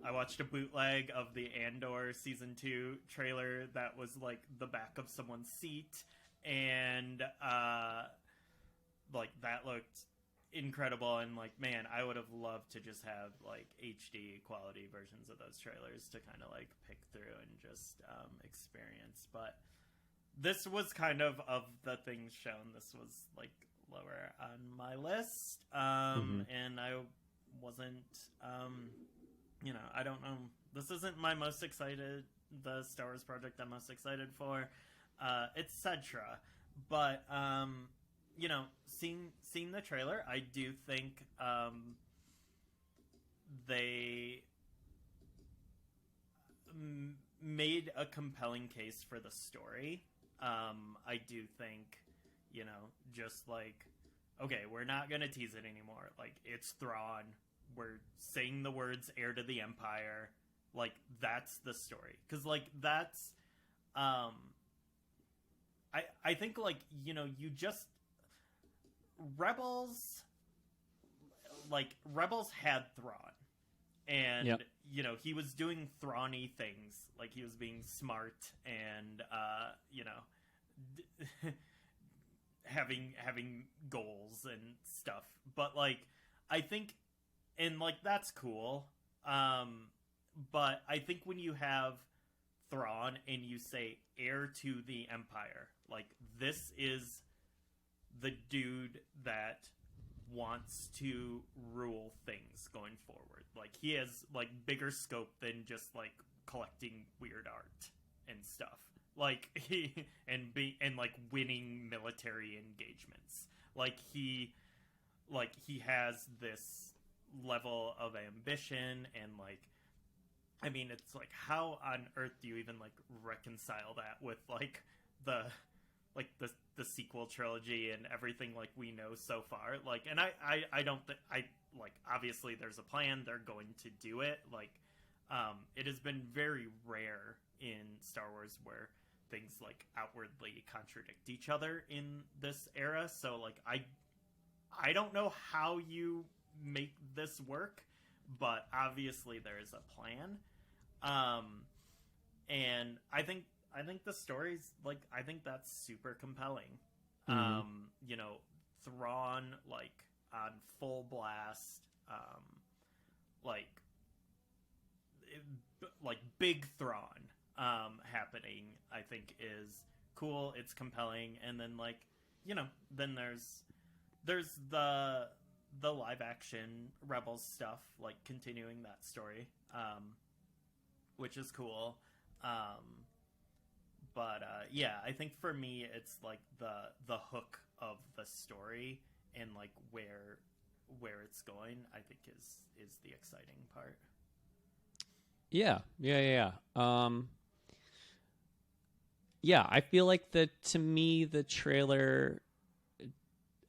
I watched a bootleg of the Andor season 2 trailer that was like the back of someone's seat, and like that looked incredible. And like, man, I would have loved to just have like HD quality versions of those trailers to kind of like pick through and just experience. But this was kind of the things shown, this was like lower on my list, and I wasn't, you know, I don't know. This isn't my most excited, the Star Wars project I'm most excited for. It's Cedra, but you know, seeing the trailer, I do think they made a compelling case for the story. I do think, you know, just like, okay, we're not gonna tease it anymore. Like, it's Thrawn. We're saying the words "heir to the Empire." Like, that's the story. Because, like, that's, I think, like, you know, you just, Rebels had Thrawn. And, yep. You know, he was doing Thrawn-y things. Like, he was being smart and, you know, having goals and stuff. But, like, I think, and, like, that's cool. But I think when you have Thrawn and you say heir to the Empire, like, this is the dude that wants to rule things going forward. Like, he has, like, bigger scope than just, like, collecting weird art and stuff. Like, and like winning military engagements. Like, he has this level of ambition, and like, I mean, it's like, how on earth do you even like reconcile that with like the sequel trilogy and everything like we know so far? Like, and I don't think, like, obviously there's a plan, they're going to do it. Like, it has been very rare in Star Wars where things like outwardly contradict each other in this era. So like, I don't know how you make this work, but obviously there is a plan. And I think the story's like, I think that's super compelling. You know, Thrawn like on full blast, like big Thrawn happening, I think is cool, it's compelling, and then like, you know, then there's the live action Rebels stuff, like continuing that story, which is cool. Yeah, I think for me it's like the hook of the story and like where it's going, I think is the exciting part. Yeah, I feel like to me the trailer.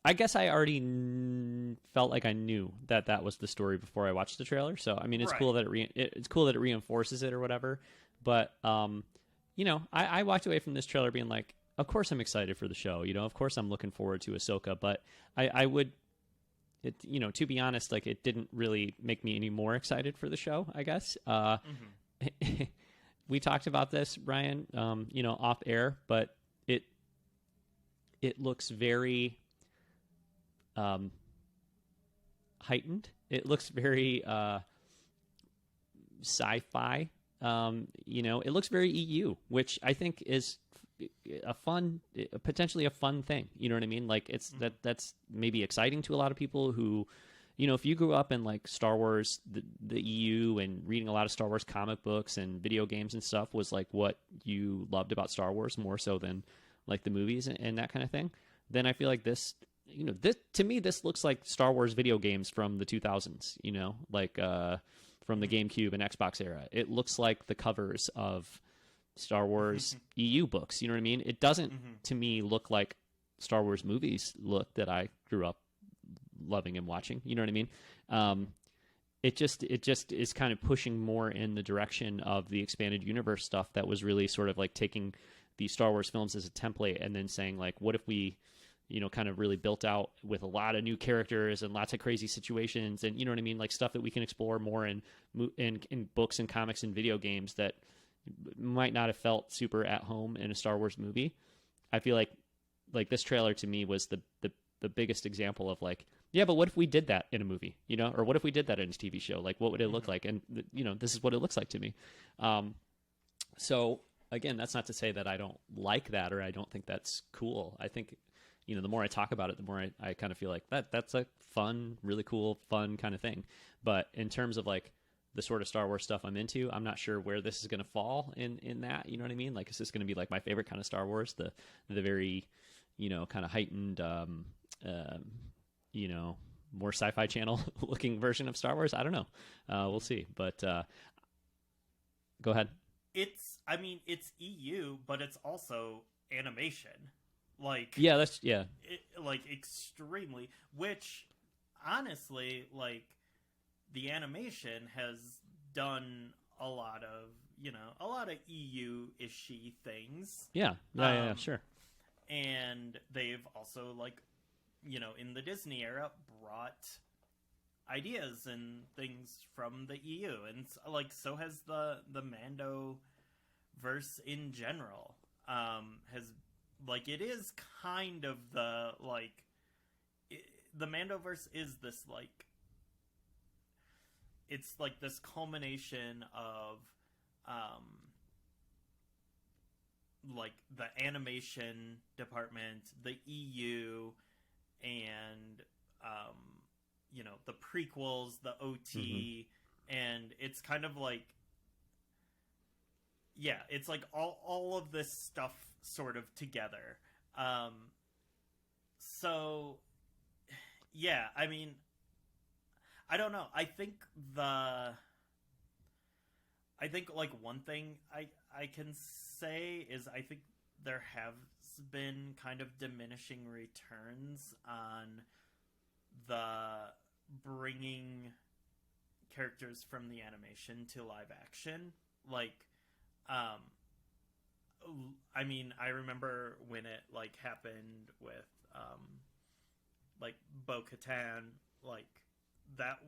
I guess I already felt like I knew that was the story before I watched the trailer. So I mean, it's cool that it's cool that it reinforces it or whatever. But you know, I walked away from this trailer being like, of course I'm excited for the show. You know, of course I'm looking forward to Ahsoka. But I would, you know, to be honest, like it didn't really make me any more excited for the show, I guess. We talked about this, Ryan, you know, off air, but it looks very heightened. It looks very sci-fi. You know, it looks very EU, which I think is potentially a fun thing. You know what I mean? Like that's maybe exciting to a lot of people who, you know, if you grew up in like Star Wars, the EU, and reading a lot of Star Wars comic books and video games and stuff was like what you loved about Star Wars more so than like the movies and that kind of thing, then I feel like this, you know, this to me, this looks like Star Wars video games from the 2000s, you know, like from the GameCube and Xbox era. It looks like the covers of Star Wars EU books. You know what I mean? It doesn't, to me, look like Star Wars movies look that I grew up loving and watching. You know what I mean? It just is kind of pushing more in the direction of the expanded universe stuff that was really sort of like taking the Star Wars films as a template and then saying like, what if we, you know, kind of really built out with a lot of new characters and lots of crazy situations and, you know what I mean? Like stuff that we can explore more in books and comics and video games that might not have felt super at home in a Star Wars movie. I feel like this trailer to me was the biggest example of like, yeah, but what if we did that in a movie, you know, or what if we did that in a TV show? Like, what would it look like? And, you know, this is what it looks like to me. So again, that's not to say that I don't like that or I don't think that's cool. I think, you know, the more I talk about it, the more I kind of feel like that's a fun, really cool, fun kind of thing. But in terms of like the sort of Star Wars stuff I'm into, I'm not sure where this is going to fall in that, you know what I mean? Like, is this going to be like my favorite kind of Star Wars, the very, you know, kind of heightened, you know, more Sci-Fi Channel looking version of Star Wars? I don't know. We'll see. But go ahead. It's EU, but it's also animation. Like, like extremely, which honestly, like the animation has done a lot of, you know, a lot of EU-ishy things. Sure. And they've also, like, you know, in the Disney era, brought ideas and things from the EU, and like so has the Mandoverse in general. Has like it is kind of the like the Mandoverse is this like it's like this culmination of like the animation department, the EU, and you know, the prequels, the OT, and it's kind of like, yeah, it's like all of this stuff sort of together. So yeah, I mean, I don't know. I think like one thing I can say is I think there has been kind of diminishing returns on the bringing characters from the animation to live action. Like, I mean, I remember when it like happened with like Bo-Katan, like that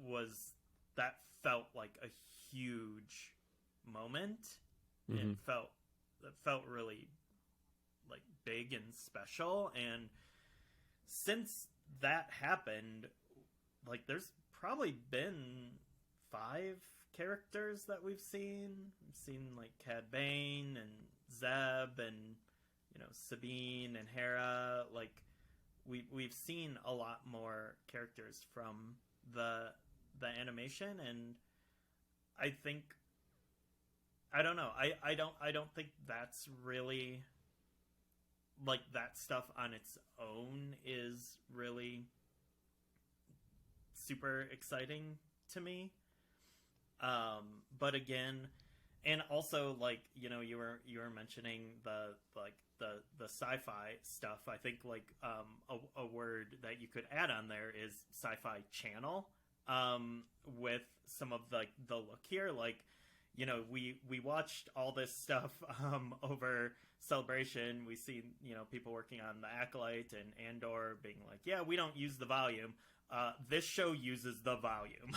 felt like a huge moment. It felt really like big and special, and since that happened, like there's probably been 5 characters that we've seen. We've seen like Cad Bane and Zeb and, Sabine and Hera. Like we've seen a lot more characters from the animation, and I think I don't know. I don't think that's really like that stuff on its own is really super exciting to me. But again, and also like you were mentioning the sci-fi stuff. I think like a word that you could add on there is sci-fi channel. With some of the look here, like we watched all this stuff over Celebration. We see people working on the Acolyte and Andor being like, yeah, we don't use the volume. This show uses the volume.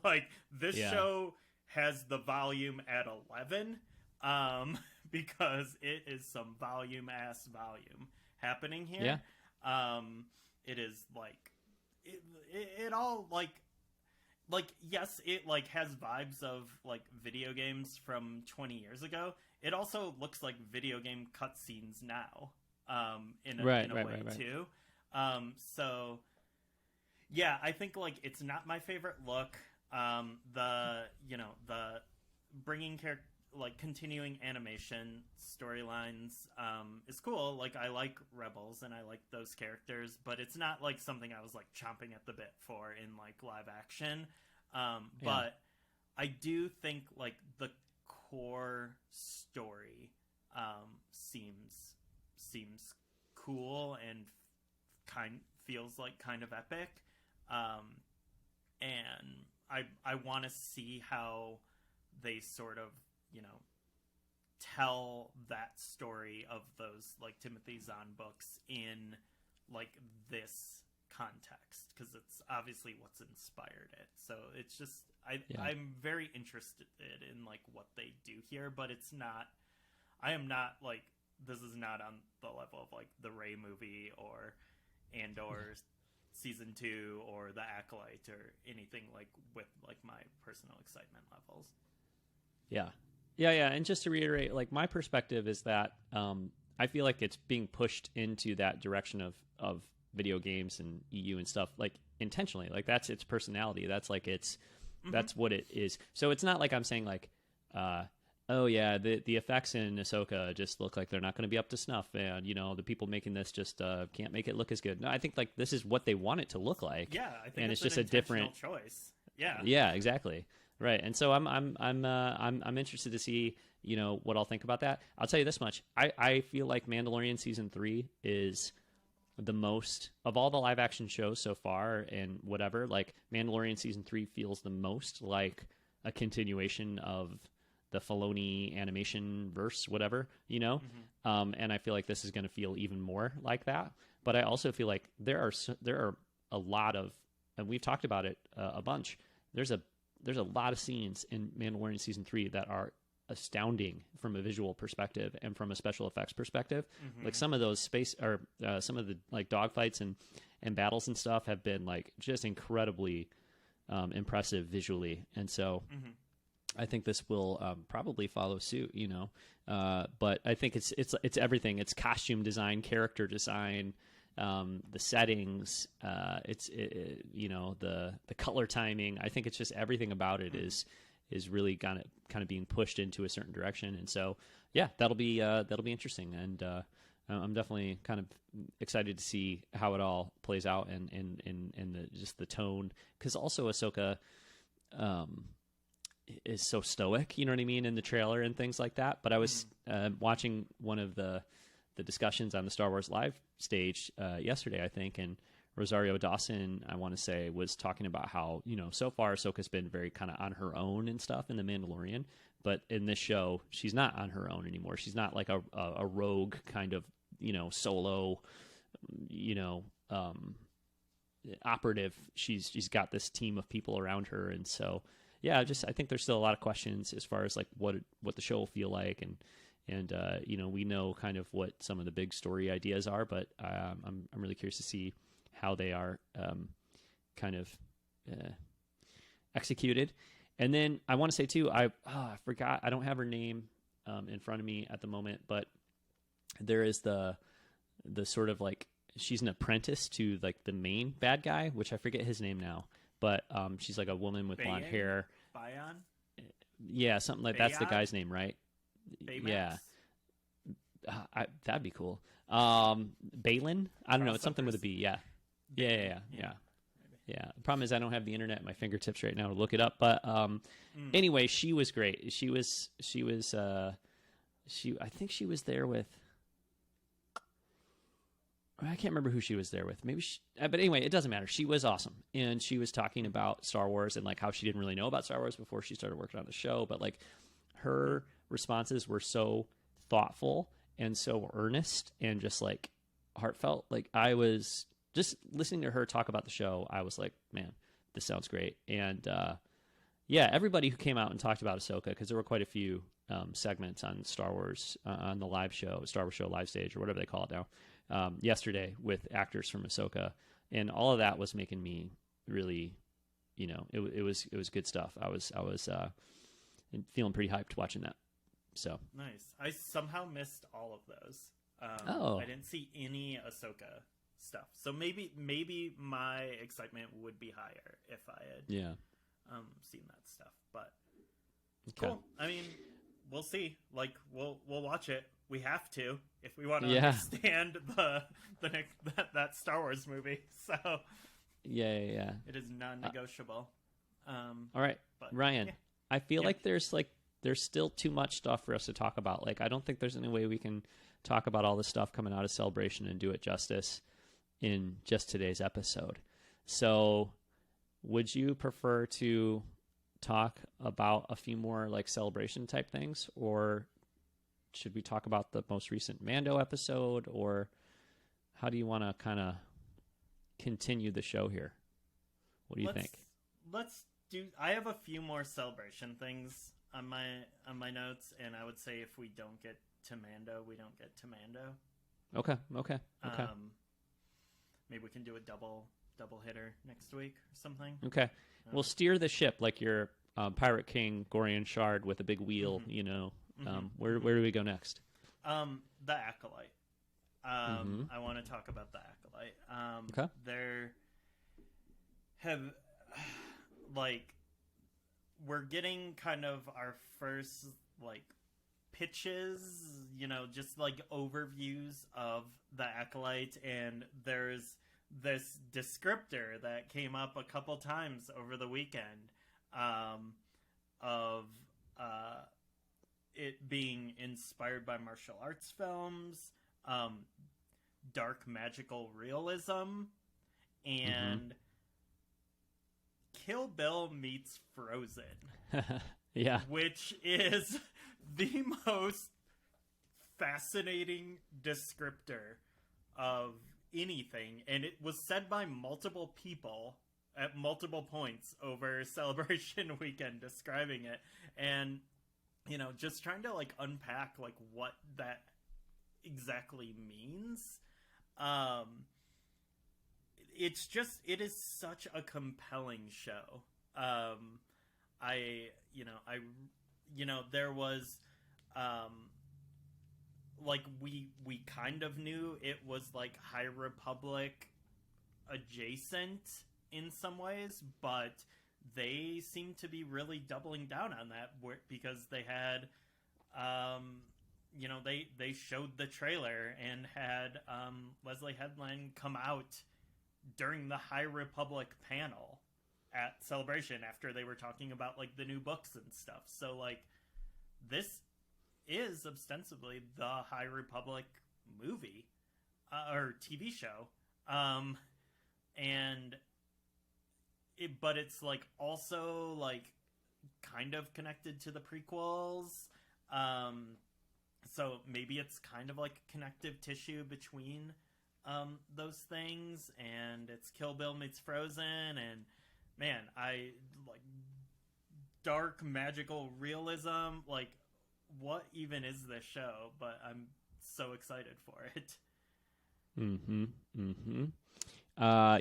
Like this show has the volume at 11 because it is some volume happening here. It is like it all like yes, it like has vibes of like video games from 20 years ago. It also looks like video game cutscenes now, in a way too. So yeah, I think like it's not my favorite look. The bringing continuing animation storylines is cool. Like I like Rebels and I like those characters, but it's not like something I was like chomping at the bit for in like live action. But I do think like the core story seems cool and feels like kind of epic. And I want to see how they sort of tell that story of those like Timothy Zahn books in like this context, because it's obviously what's inspired it. So it's just I'm very interested in like what they do here, but I am not like, this is not on the level of like the Rey movie or Andor season 2 or the Acolyte or anything like with like my personal excitement levels. Yeah, and just to reiterate, like my perspective is that I feel like it's being pushed into that direction of video games and EU and stuff, like intentionally. Like that's its personality. That's like that's what it is. So it's not like I'm saying like, oh yeah, the effects in Ahsoka just look like they're not going to be up to snuff, and the people making this just can't make it look as good. No, I think like this is what they want it to look like. Yeah, I think and it's just an a different choice. Yeah. Yeah, exactly. Right. And so I'm interested to see, what I'll think about that. I'll tell you this much. I feel like Mandalorian season 3 is the most of all the live action shows so far, and whatever, like Mandalorian season 3 feels the most like a continuation of the Filoni animation verse, whatever, and I feel like this is going to feel even more like that. But I also feel like there are a lot of, and we've talked about it a bunch. There's a lot of scenes in Mandalorian season 3 that are astounding from a visual perspective and from a special effects perspective. Like some of those some of the like dogfights and battles and stuff have been like just incredibly impressive visually. And so I think this will probably follow suit, but I think it's everything. It's costume design, character design, the settings, the color timing. I think it's just everything about it is really kind of being pushed into a certain direction. And so, yeah, that'll be interesting. And I'm definitely kind of excited to see how it all plays out and just the tone, because also Ahsoka is so stoic, you know what I mean, in the trailer and things like that. But I was watching one of the discussions on the Star Wars Live stage yesterday, I think, and Rosario Dawson, I want to say, was talking about how, so far Ahsoka's been very kind of on her own and stuff in The Mandalorian, but in this show, she's not on her own anymore. She's not like a rogue kind of, solo, operative. She's got this team of people around her, and so, yeah, I think there's still a lot of questions as far as like what the show will feel like, and we know kind of what some of the big story ideas are, but I'm really curious to see how they are kind of executed. And then I want to say too, I forgot, I don't have her name in front of me at the moment, but there is the sort of like, she's an apprentice to like the main bad guy, which I forget his name now, but she's like a woman with blonde hair. Bayan? Yeah, something like that's the guy's name, right? Baymax? Yeah. That'd be cool. Balin? I don't know. It's something with a B. Yeah. Yeah. The problem is I don't have the internet at my fingertips right now to look it up. But anyway, she was great. I think she was there with, I can't remember who she was there with. But anyway, it doesn't matter. She was awesome. And she was talking about Star Wars and like how she didn't really know about Star Wars before she started working on the show. But like her responses were so thoughtful and so earnest and just like heartfelt. Like I was just listening to her talk about the show. I was like, man, this sounds great. And yeah, everybody who came out and talked about Ahsoka, because there were quite a few segments on Star Wars on the live show, Star Wars Show Live Stage or whatever they call it now. Yesterday with actors from Ahsoka, and all of that was making me really, it was good stuff. I was feeling pretty hyped watching that. So nice. I somehow missed all of those. I didn't see any Ahsoka stuff, so maybe my excitement would be higher if I had seen that stuff. But cool. I mean, we'll see. Like we'll watch it. We have to if we want to understand the next that Star Wars movie. So yeah. It is non-negotiable. All right, but, Ryan. I feel like there's still too much stuff for us to talk about. Like I don't think there's any way we can talk about all the stuff coming out of Celebration and do it justice in just today's episode. So, would you prefer to talk about a few more like Celebration type things, or should we talk about the most recent Mando episode, or how do you want to kind of continue the show here? What do you think? Let's do. I have a few more Celebration things on my notes, and I would say if we don't get to Mando, we don't get to Mando. Okay. Maybe we can do a double hitter next week or something. Okay. We'll steer the ship like your Pirate King Gorian Shard with a big wheel. Where do we go next? The Acolyte. I want to talk about the Acolyte. Okay. There have we're getting kind of our first pitches, just overviews of the Acolyte, and there's this descriptor that came up a couple times over the weekend of it being inspired by martial arts films, dark magical realism, and Kill Bill meets Frozen. Yeah. Which is the most fascinating descriptor of anything, and it was said by multiple people at multiple points over Celebration weekend describing it, and just trying to unpack what that exactly means. It is such a compelling show. There was we kind of knew it was High Republic adjacent in some ways, but they seem to be doubling down on that because they had they showed the trailer and had Leslie Headland come out during the High Republic panel at Celebration after they were talking about the new books and stuff. So this is ostensibly the High Republic movie or TV show, but it's also kind of connected to the prequels. So maybe it's kind of connective tissue between those things, and it's Kill Bill meets Frozen, and man, I dark magical realism. What even is this show? But I'm so excited for it.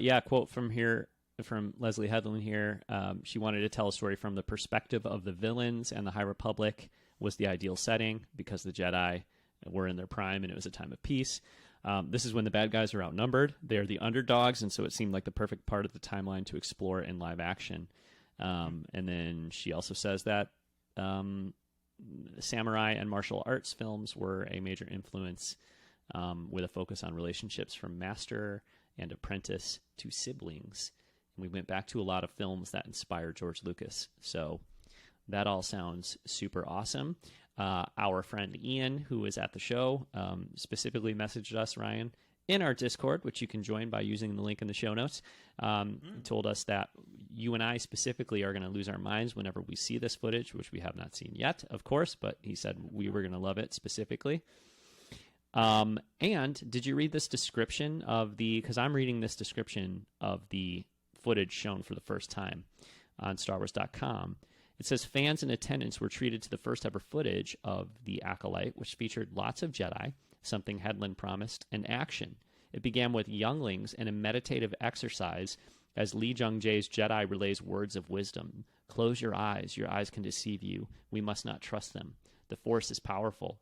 Yeah, quote from Leslie Headland here. She wanted to tell a story from the perspective of the villains, and the High Republic was the ideal setting because the Jedi were in their prime and it was a time of peace. This is when the bad guys are outnumbered. They're the underdogs, and so it seemed like the perfect part of the timeline to explore in live action. And then she also says that samurai and martial arts films were a major influence, with a focus on relationships from master and apprentice to siblings. And we went back to a lot of films that inspired George Lucas. So that all sounds super awesome. Our friend Ian, who was at the show, specifically messaged us, Ryan, in our Discord, which you can join by using the link in the show notes, told us that you and I specifically are going to lose our minds whenever we see this footage, which we have not seen yet, of course, but he said we were going to love it specifically. And did you read this description of because I'm reading this description of the footage shown for the first time on StarWars.com. It says fans in attendance were treated to the first ever footage of The Acolyte, which featured lots of Jedi, something Hedlund promised, and action. It began with younglings and a meditative exercise as Lee Jung-jae's Jedi relays words of wisdom. Close your eyes can deceive you. We must not trust them. The Force is powerful.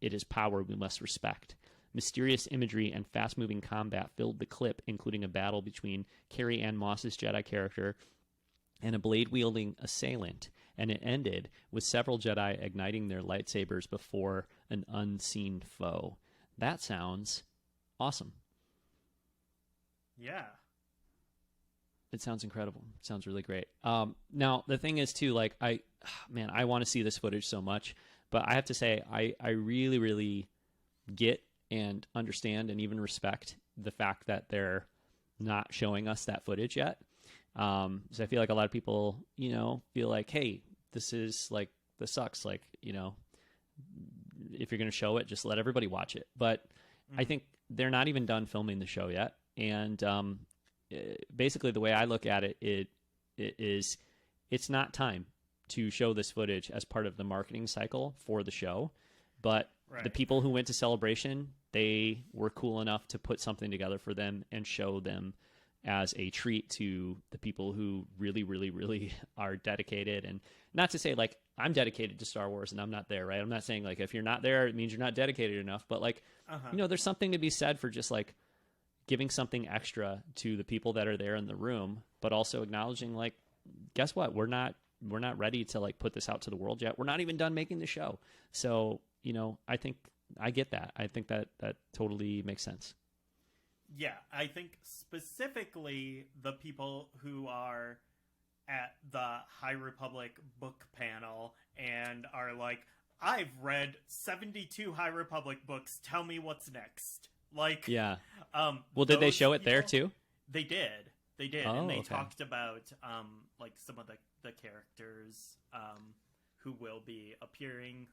It is power we must respect. Mysterious imagery and fast-moving combat filled the clip, including a battle between Carrie Ann Moss's Jedi character and a blade-wielding assailant, and it ended with several Jedi igniting their lightsabers before an unseen foe. That sounds awesome. Yeah. It sounds incredible. It sounds really great. Now, the thing is, too, like, I want to see this footage so much, but I have to say, I really, really get and understand and even respect the fact that they're not showing us that footage yet. So I feel like a lot of people, feel like, hey, this sucks. Like, if you're going to show it, just let everybody watch it. But I think they're not even done filming the show yet. And basically the way I look at it, it's not time to show this footage as part of the marketing cycle for the show. But the people who went to Celebration, they were cool enough to put something together for them and show them as a treat to the people who really, really, really are dedicated. And not to say, like, I'm dedicated to Star Wars and I'm not there, right? I'm not saying, like, if you're not there, it means you're not dedicated enough. But, like, there's something to be said for just, like, giving something extra to the people that are there in the room, but also acknowledging, like, guess what? We're not ready to, like, put this out to the world yet. We're not even done making the show. So, I think I get that. I think that totally makes sense. Yeah, I think specifically the people who are at the High Republic book panel and are like, I've read 72 High Republic books, tell me what's next. Like, yeah. Well, did they show it there too? They did. Oh, and they okay. talked about like some of the characters who will be appearing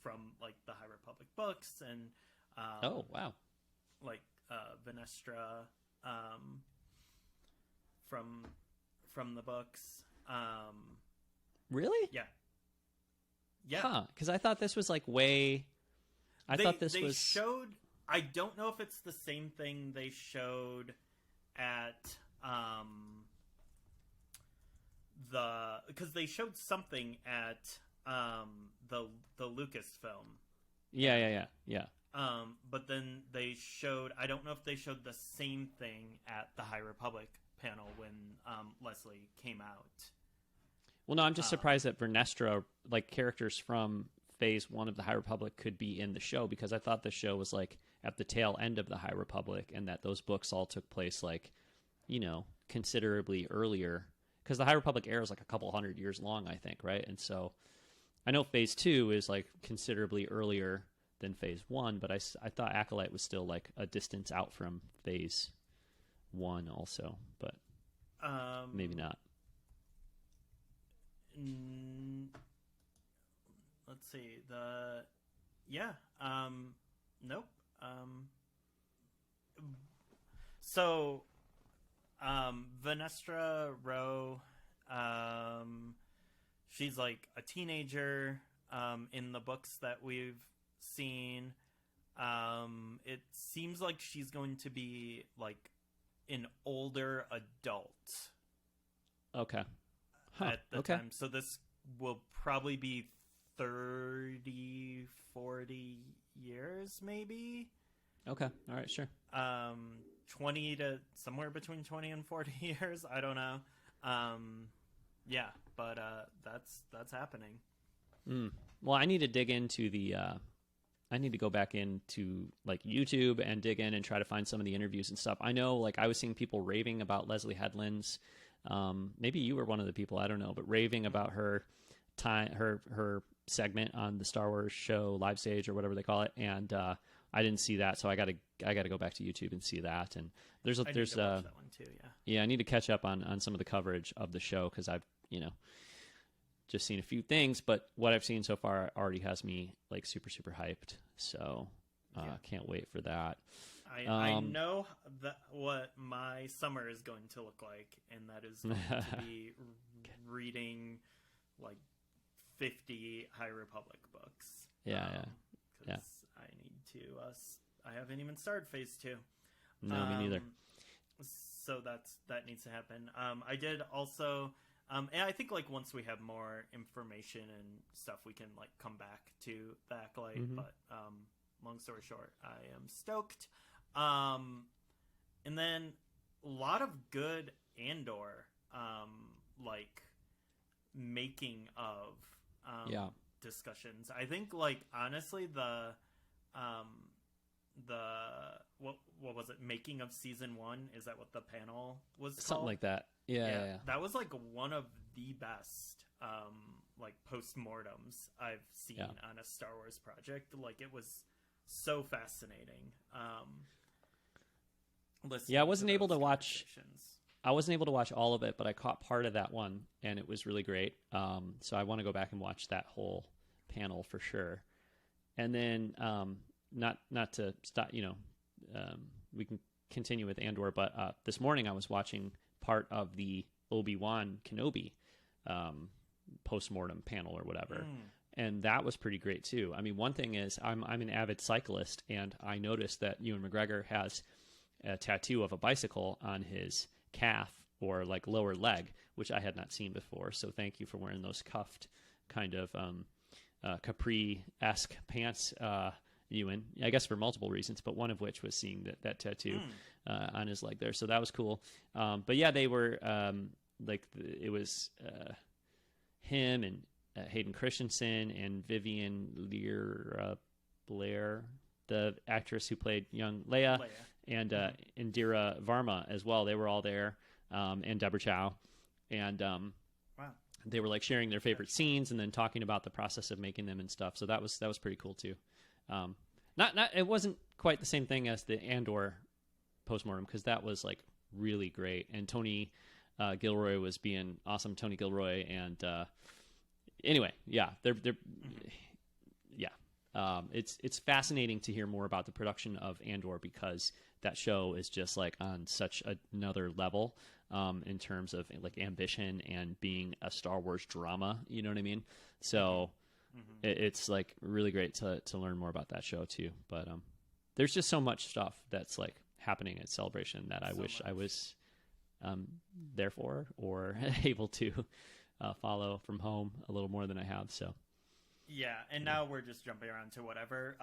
from like the High Republic books and oh, wow. Like Venestra from the books. Really? Yeah. Huh, because I thought this was like way... They showed... I don't know if it's the same thing they showed at because they showed something at the Lucasfilm. Yeah. But then they showed... I don't know if they showed the same thing at the High Republic panel when Leslie came out. Well, no, I'm just surprised that Vernestra, like, characters from Phase 1 of the High Republic could be in the show, because I thought the show was, like, at the tail end of the High Republic, and that those books all took place, like, considerably earlier. Because the High Republic era is, like, a couple hundred years long, I think, right? And so I know Phase 2 is, like, considerably earlier than Phase 1, but I thought Acolyte was still, like, a distance out from Phase 1 also, but maybe not. Let's see. Nope. So, Venestra Rowe, she's like a teenager in the books that we've seen. It seems like she's going to be like an older adult. Okay. At the time. So this will probably be 30, 40 years, maybe. Okay. All right. Sure. 20 to somewhere between 20 and 40 years. I don't know. Yeah, but that's happening. Well, I need to dig into the. I need to go back into like YouTube and dig in and try to find some of the interviews and stuff. I know, like I was seeing people raving about Leslie Headland's. Maybe you were one of the people, I don't know, but raving about her time, her segment on the Star Wars show Live Stage or whatever they call it, and I didn't see that, so I gotta go back to YouTube and see that. And there's I need to watch that one too. I need to catch up on some of the coverage of the show because I've just seen a few things, but what I've seen so far already has me like super hyped. So can't wait for that. I know what my summer is going to look like, and that is going to be reading like 50 High Republic books. Yeah. I need to. I haven't even started Phase 2. No, me neither. So that needs to happen. I did also. And I think like once we have more information and stuff, we can like come back to the Acolyte. Mm-hmm. But long story short, I am stoked. And then a lot of good Andor, like making of discussions. I think like honestly the what was it? Making of season 1? Is that what the panel was called? Something like that. Yeah. That was like one of the best like postmortems I've seen on a Star Wars project. Like it was so fascinating. I wasn't able to watch. I wasn't able to watch all of it, but I caught part of that one, and it was really great. So I want to go back and watch that whole panel for sure. And then not to stop, we can continue with Andor, but this morning I was watching part of the Obi-Wan Kenobi postmortem panel or whatever. And that was pretty great too. I mean, one thing is I'm an avid cyclist, and I noticed that Ewan McGregor has a tattoo of a bicycle on his calf or like lower leg, which I had not seen before. So thank you for wearing those cuffed kind of capri-esque pants, Ewan. I guess for multiple reasons, but one of which was seeing that tattoo on his leg there. So that was cool. But yeah, they were it was him and Hayden Christensen and Vivian Blair, the actress who played young Leia. And Indira Varma as well. They were all there, and Deborah Chow. And they were like sharing their favorite scenes and then talking about the process of making them and stuff. So that was pretty cool too. It wasn't quite the same thing as the Andor postmortem, because that was like really great. And Tony Gilroy was being awesome, Tony Gilroy. And anyway, it's fascinating to hear more about the production of Andor, because that show is just like on such another level in terms of like ambition and being a Star Wars drama. You know what I mean? So it's like really great to learn more about that show too. But there's just so much stuff that's like happening at Celebration that I wish I was there for, or able to follow from home a little more than I have. So. Yeah, and now we're just jumping around to whatever.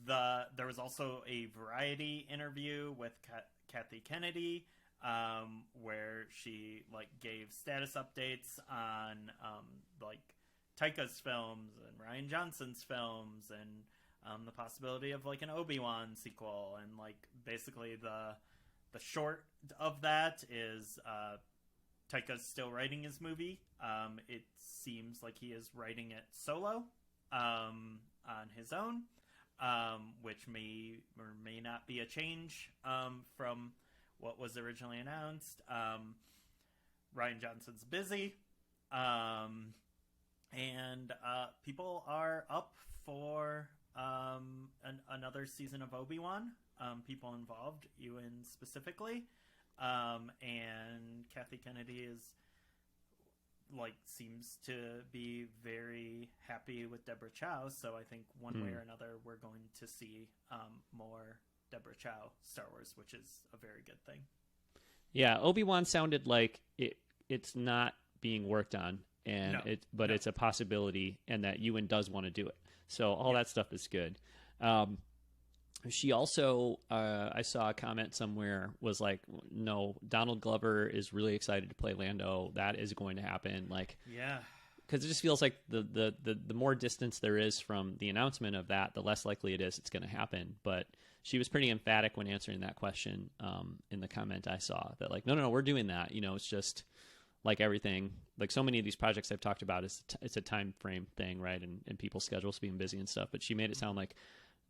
There was also a Variety interview with Kathy Kennedy, where she like gave status updates on like Taika's films and Rian Johnson's films, and the possibility of like an Obi-Wan sequel. And like basically the short of that is Taika's still writing his movie. It seems like he is writing it solo on his own, which may or may not be a change from what was originally announced. Rian Johnson's busy, and people are up for another season of Obi-Wan. People involved, Ewan specifically. And Kathy Kennedy seems to be very happy with Deborah Chow, so I think one way or another we're going to see more Deborah Chow Star Wars, which is a very good thing. Yeah, Obi-Wan sounded like it's not being worked on and No, but no. it's a possibility, and that Ewan does want to do it. So all that stuff is good. She also, I saw a comment somewhere, was like, no, Donald Glover is really excited to play Lando. That is going to happen. Like, Yeah. because it just feels like the more distance there is from the announcement of that, the less likely it is it's going to happen. But she was pretty emphatic when answering that question in the comment I saw, that like, no, we're doing that. You know, it's just like everything, like so many of these projects I've talked about, it's a time frame thing, right? And people's schedules being busy and stuff. But she made it sound like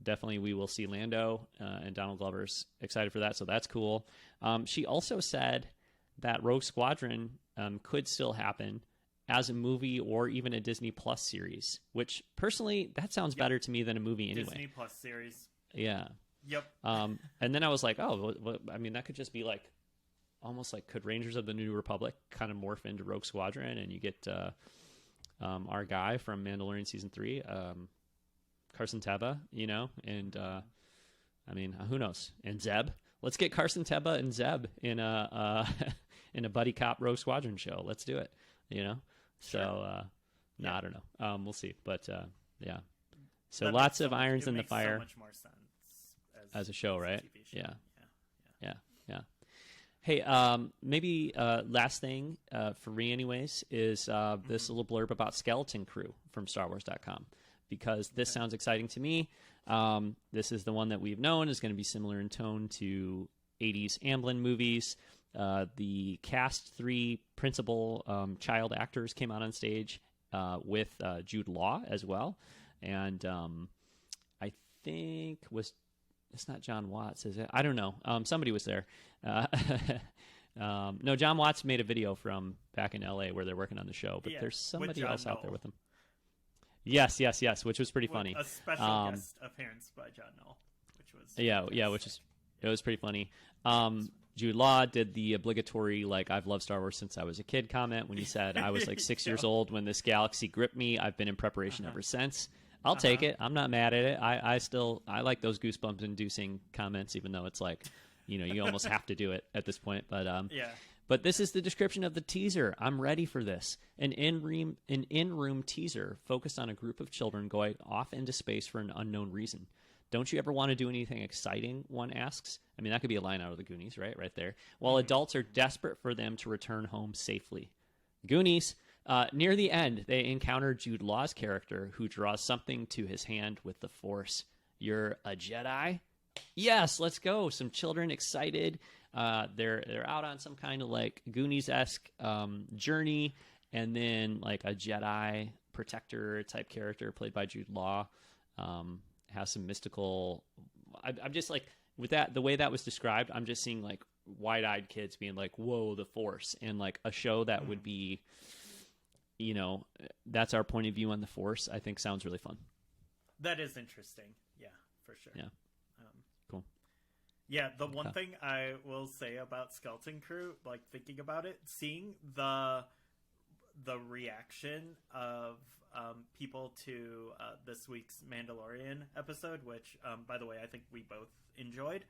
definitely we will see Lando, and Donald Glover's excited for that, so that's cool. She also said that Rogue Squadron could still happen as a movie or even a Disney Plus series, which personally, that sounds better to me than a movie anyway. Disney Plus series. Yeah. Yep. And then I was like, oh, I mean, that could just be like, almost like, could Rangers of the New Republic kind of morph into Rogue Squadron, and you get our guy from Mandalorian Season 3, Carson Teva, you know, and I mean, who knows? And Zeb, let's get Carson Teva and Zeb in a in a buddy cop Rogue Squadron show. Let's do it, you know. Sure. So, no, I don't know. We'll see, but yeah. So That lots makes of irons in the makes fire So much more sense as a show, right? TV show. Yeah. Hey, maybe last thing for me, anyways, is this little blurb about Skeleton Crew from StarWars.com. Because this sounds exciting to me. This is the one that we've known is going to be similar in tone to 80s Amblin movies. The cast 3 principal child actors came out on stage with Jude Law as well. And I think it's not John Watts, is it? I don't know. Somebody was there. No, John Watts made a video from back in LA where they're working on the show, but there's somebody else out there with them. Yes, which was pretty funny. A special guest appearance by John Knoll, which was it was pretty funny. Jude Law did the obligatory, like, I've loved Star Wars since I was a kid comment when he said, I was like 6 years old when this galaxy gripped me. I've been in preparation ever since. I'll take it. I'm not mad at it. I like those goosebumps inducing comments, even though it's like, you know, you almost have to do it at this point. But yeah. But this is the description of the teaser. I'm ready for this. An in-room teaser focused on a group of children going off into space for an unknown reason. Don't you ever want to do anything exciting, one asks. I mean, that could be a line out of the Goonies, right? Right there. While adults are desperate for them to return home safely. Goonies. Near the end, they encounter Jude Law's character, who draws something to his hand with the Force. You're a Jedi? Yes, let's go. Some children excited. They're out on some kind of like Goonies-esque journey, and then like a Jedi protector type character played by Jude Law has some mystical. I'm just like, with that, the way that was described, I'm just seeing like wide-eyed kids being like, "Whoa, the Force!" and like a show that would be, you know, that's our point of view on the Force. I think sounds really fun. That is interesting. Yeah, for sure. Yeah. Cool. Yeah, the one thing I will say about Skeleton Crew, like thinking about it, seeing the reaction of people to this week's Mandalorian episode, which, by the way, I think we both enjoyed.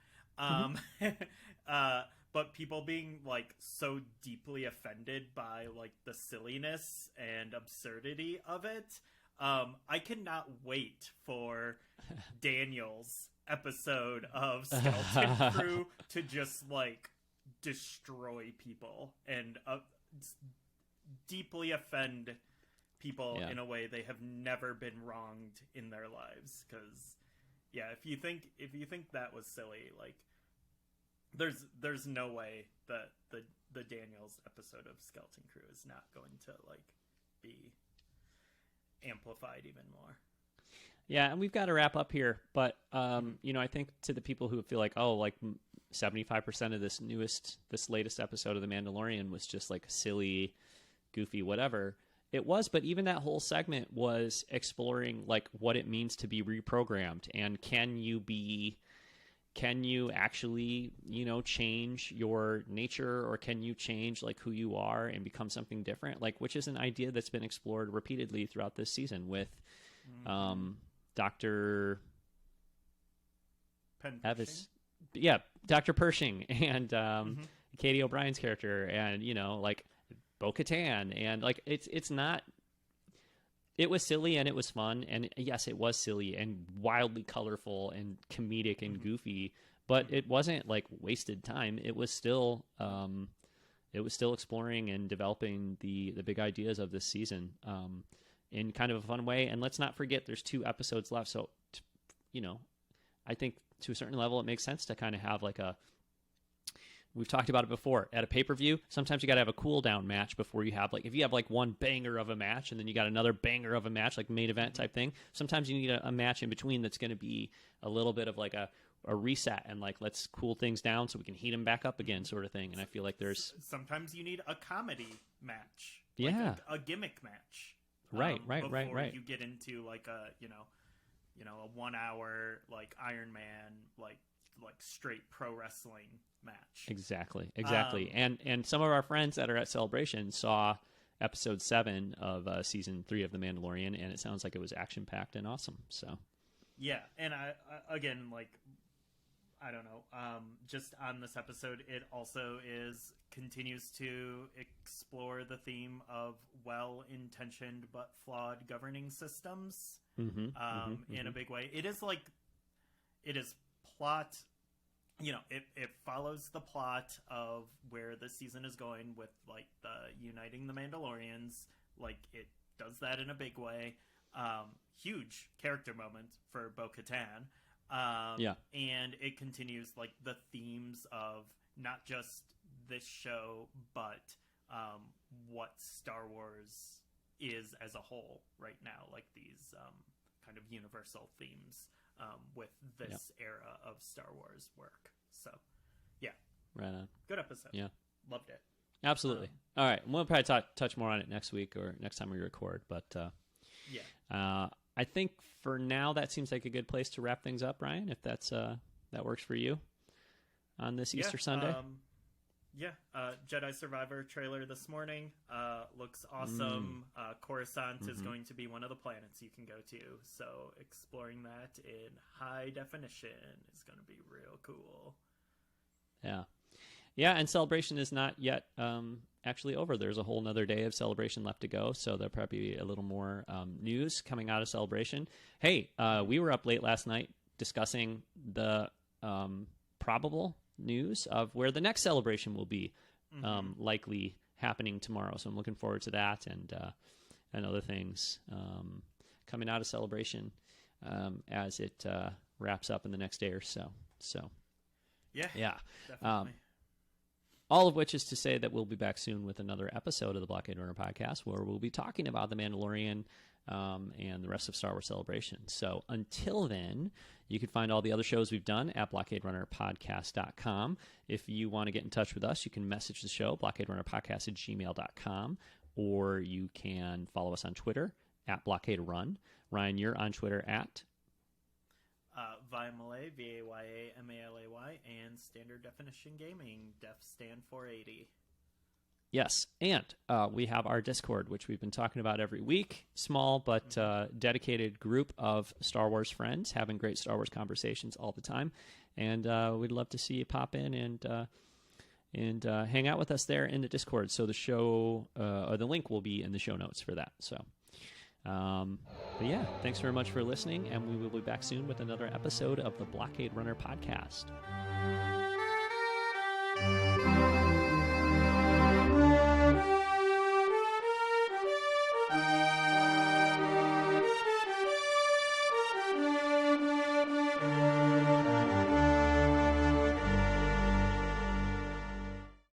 But people being like so deeply offended by like the silliness and absurdity of it. I cannot wait for Daniel's episode of Skeleton Crew to just like destroy people and deeply offend people in a way they have never been wronged in their lives. Because if you think that was silly, like there's no way that the Daniels episode of Skeleton Crew is not going to like be amplified even more. Yeah, and we've got to wrap up here, but you know, I think to the people who feel like, oh, like 75% of this latest episode of The Mandalorian was just like silly, goofy, whatever. It was, but even that whole segment was exploring like what it means to be reprogrammed, and can you actually, you know, change your nature, or can you change like who you are and become something different? Like, which is an idea that's been explored repeatedly throughout this season with Dr. Evis. Yeah, Dr. Pershing and Katie O'Brien's character, and, you know, like Bo-Katan, and like it's not. It was silly and it was fun, and yes, it was silly and wildly colorful and comedic and goofy, but it wasn't like wasted time. It was still exploring and developing the big ideas of this season in kind of a fun way. And let's not forget, there's 2 episodes left, so I think to a certain level, it makes sense to kind of have like a. We've talked about it before. At a pay-per-view, sometimes you got to have a cool-down match before you have, like, if you have, like, one banger of a match and then you got another banger of a match, like main event type thing, sometimes you need a match in between that's going to be a little bit of, like, a reset and, like, let's cool things down so we can heat them back up again sort of thing. And I feel like there's... Sometimes you need a comedy match. Yeah. Like a gimmick match. Right. Before you get into, like, a 1 hour, like, Iron Man, like straight pro wrestling match. Exactly. And some of our friends that are at Celebration saw episode 7 of season 3 of The Mandalorian, and it sounds like it was action packed and awesome. So yeah, and I again, like, I don't know, just on this episode, it also continues to explore the theme of well-intentioned but flawed governing systems in a big way. It is plot, it follows the plot of where the season is going with, like, the uniting the Mandalorians. Like, it does that in a big way. Huge character moment for Bo-Katan. And it continues, like, the themes of not just this show, but what Star Wars is as a whole right now. Like, these kind of universal themes with this era of Star Wars work. So, yeah. Right on. Good episode. Yeah. Loved it. Absolutely. All right. We'll probably touch more on it next week or next time we record. But I think for now that seems like a good place to wrap things up, Ryan, if that works for you on this Easter Sunday. Jedi Survivor trailer this morning looks awesome. Coruscant is going to be one of the planets you can go to, so exploring that in high definition is going to be real cool. Yeah, and Celebration is not yet actually over. There's a whole nother day of Celebration left to go, so there'll probably be a little more news coming out of Celebration. Hey, we were up late last night discussing the probable news of where the next Celebration will be likely happening tomorrow. So I'm looking forward to that and other things coming out of Celebration as it wraps up in the next day or so. So yeah, definitely. All of which is to say that we'll be back soon with another episode of the Blockade Runner podcast where we'll be talking about The Mandalorian and the rest of Star Wars Celebration. So until then, you can find all the other shows we've done at blockaderunnerpodcast.com. If you want to get in touch with us, you can message the show, blockaderunnerpodcast@gmail.com, or you can follow us on Twitter at blockaderun. Ryan, you're on Twitter at... Vaymalay, Vayamalalay, and Standard Definition Gaming, Def Stand 480. Yes, and we have our Discord, which we've been talking about every week. Small but dedicated group of Star Wars friends having great Star Wars conversations all the time. And we'd love to see you pop in and hang out with us there in the Discord. So the show, or the link will be in the show notes for that. So, but yeah, thanks very much for listening, and we will be back soon with another episode of the Blockade Runner podcast.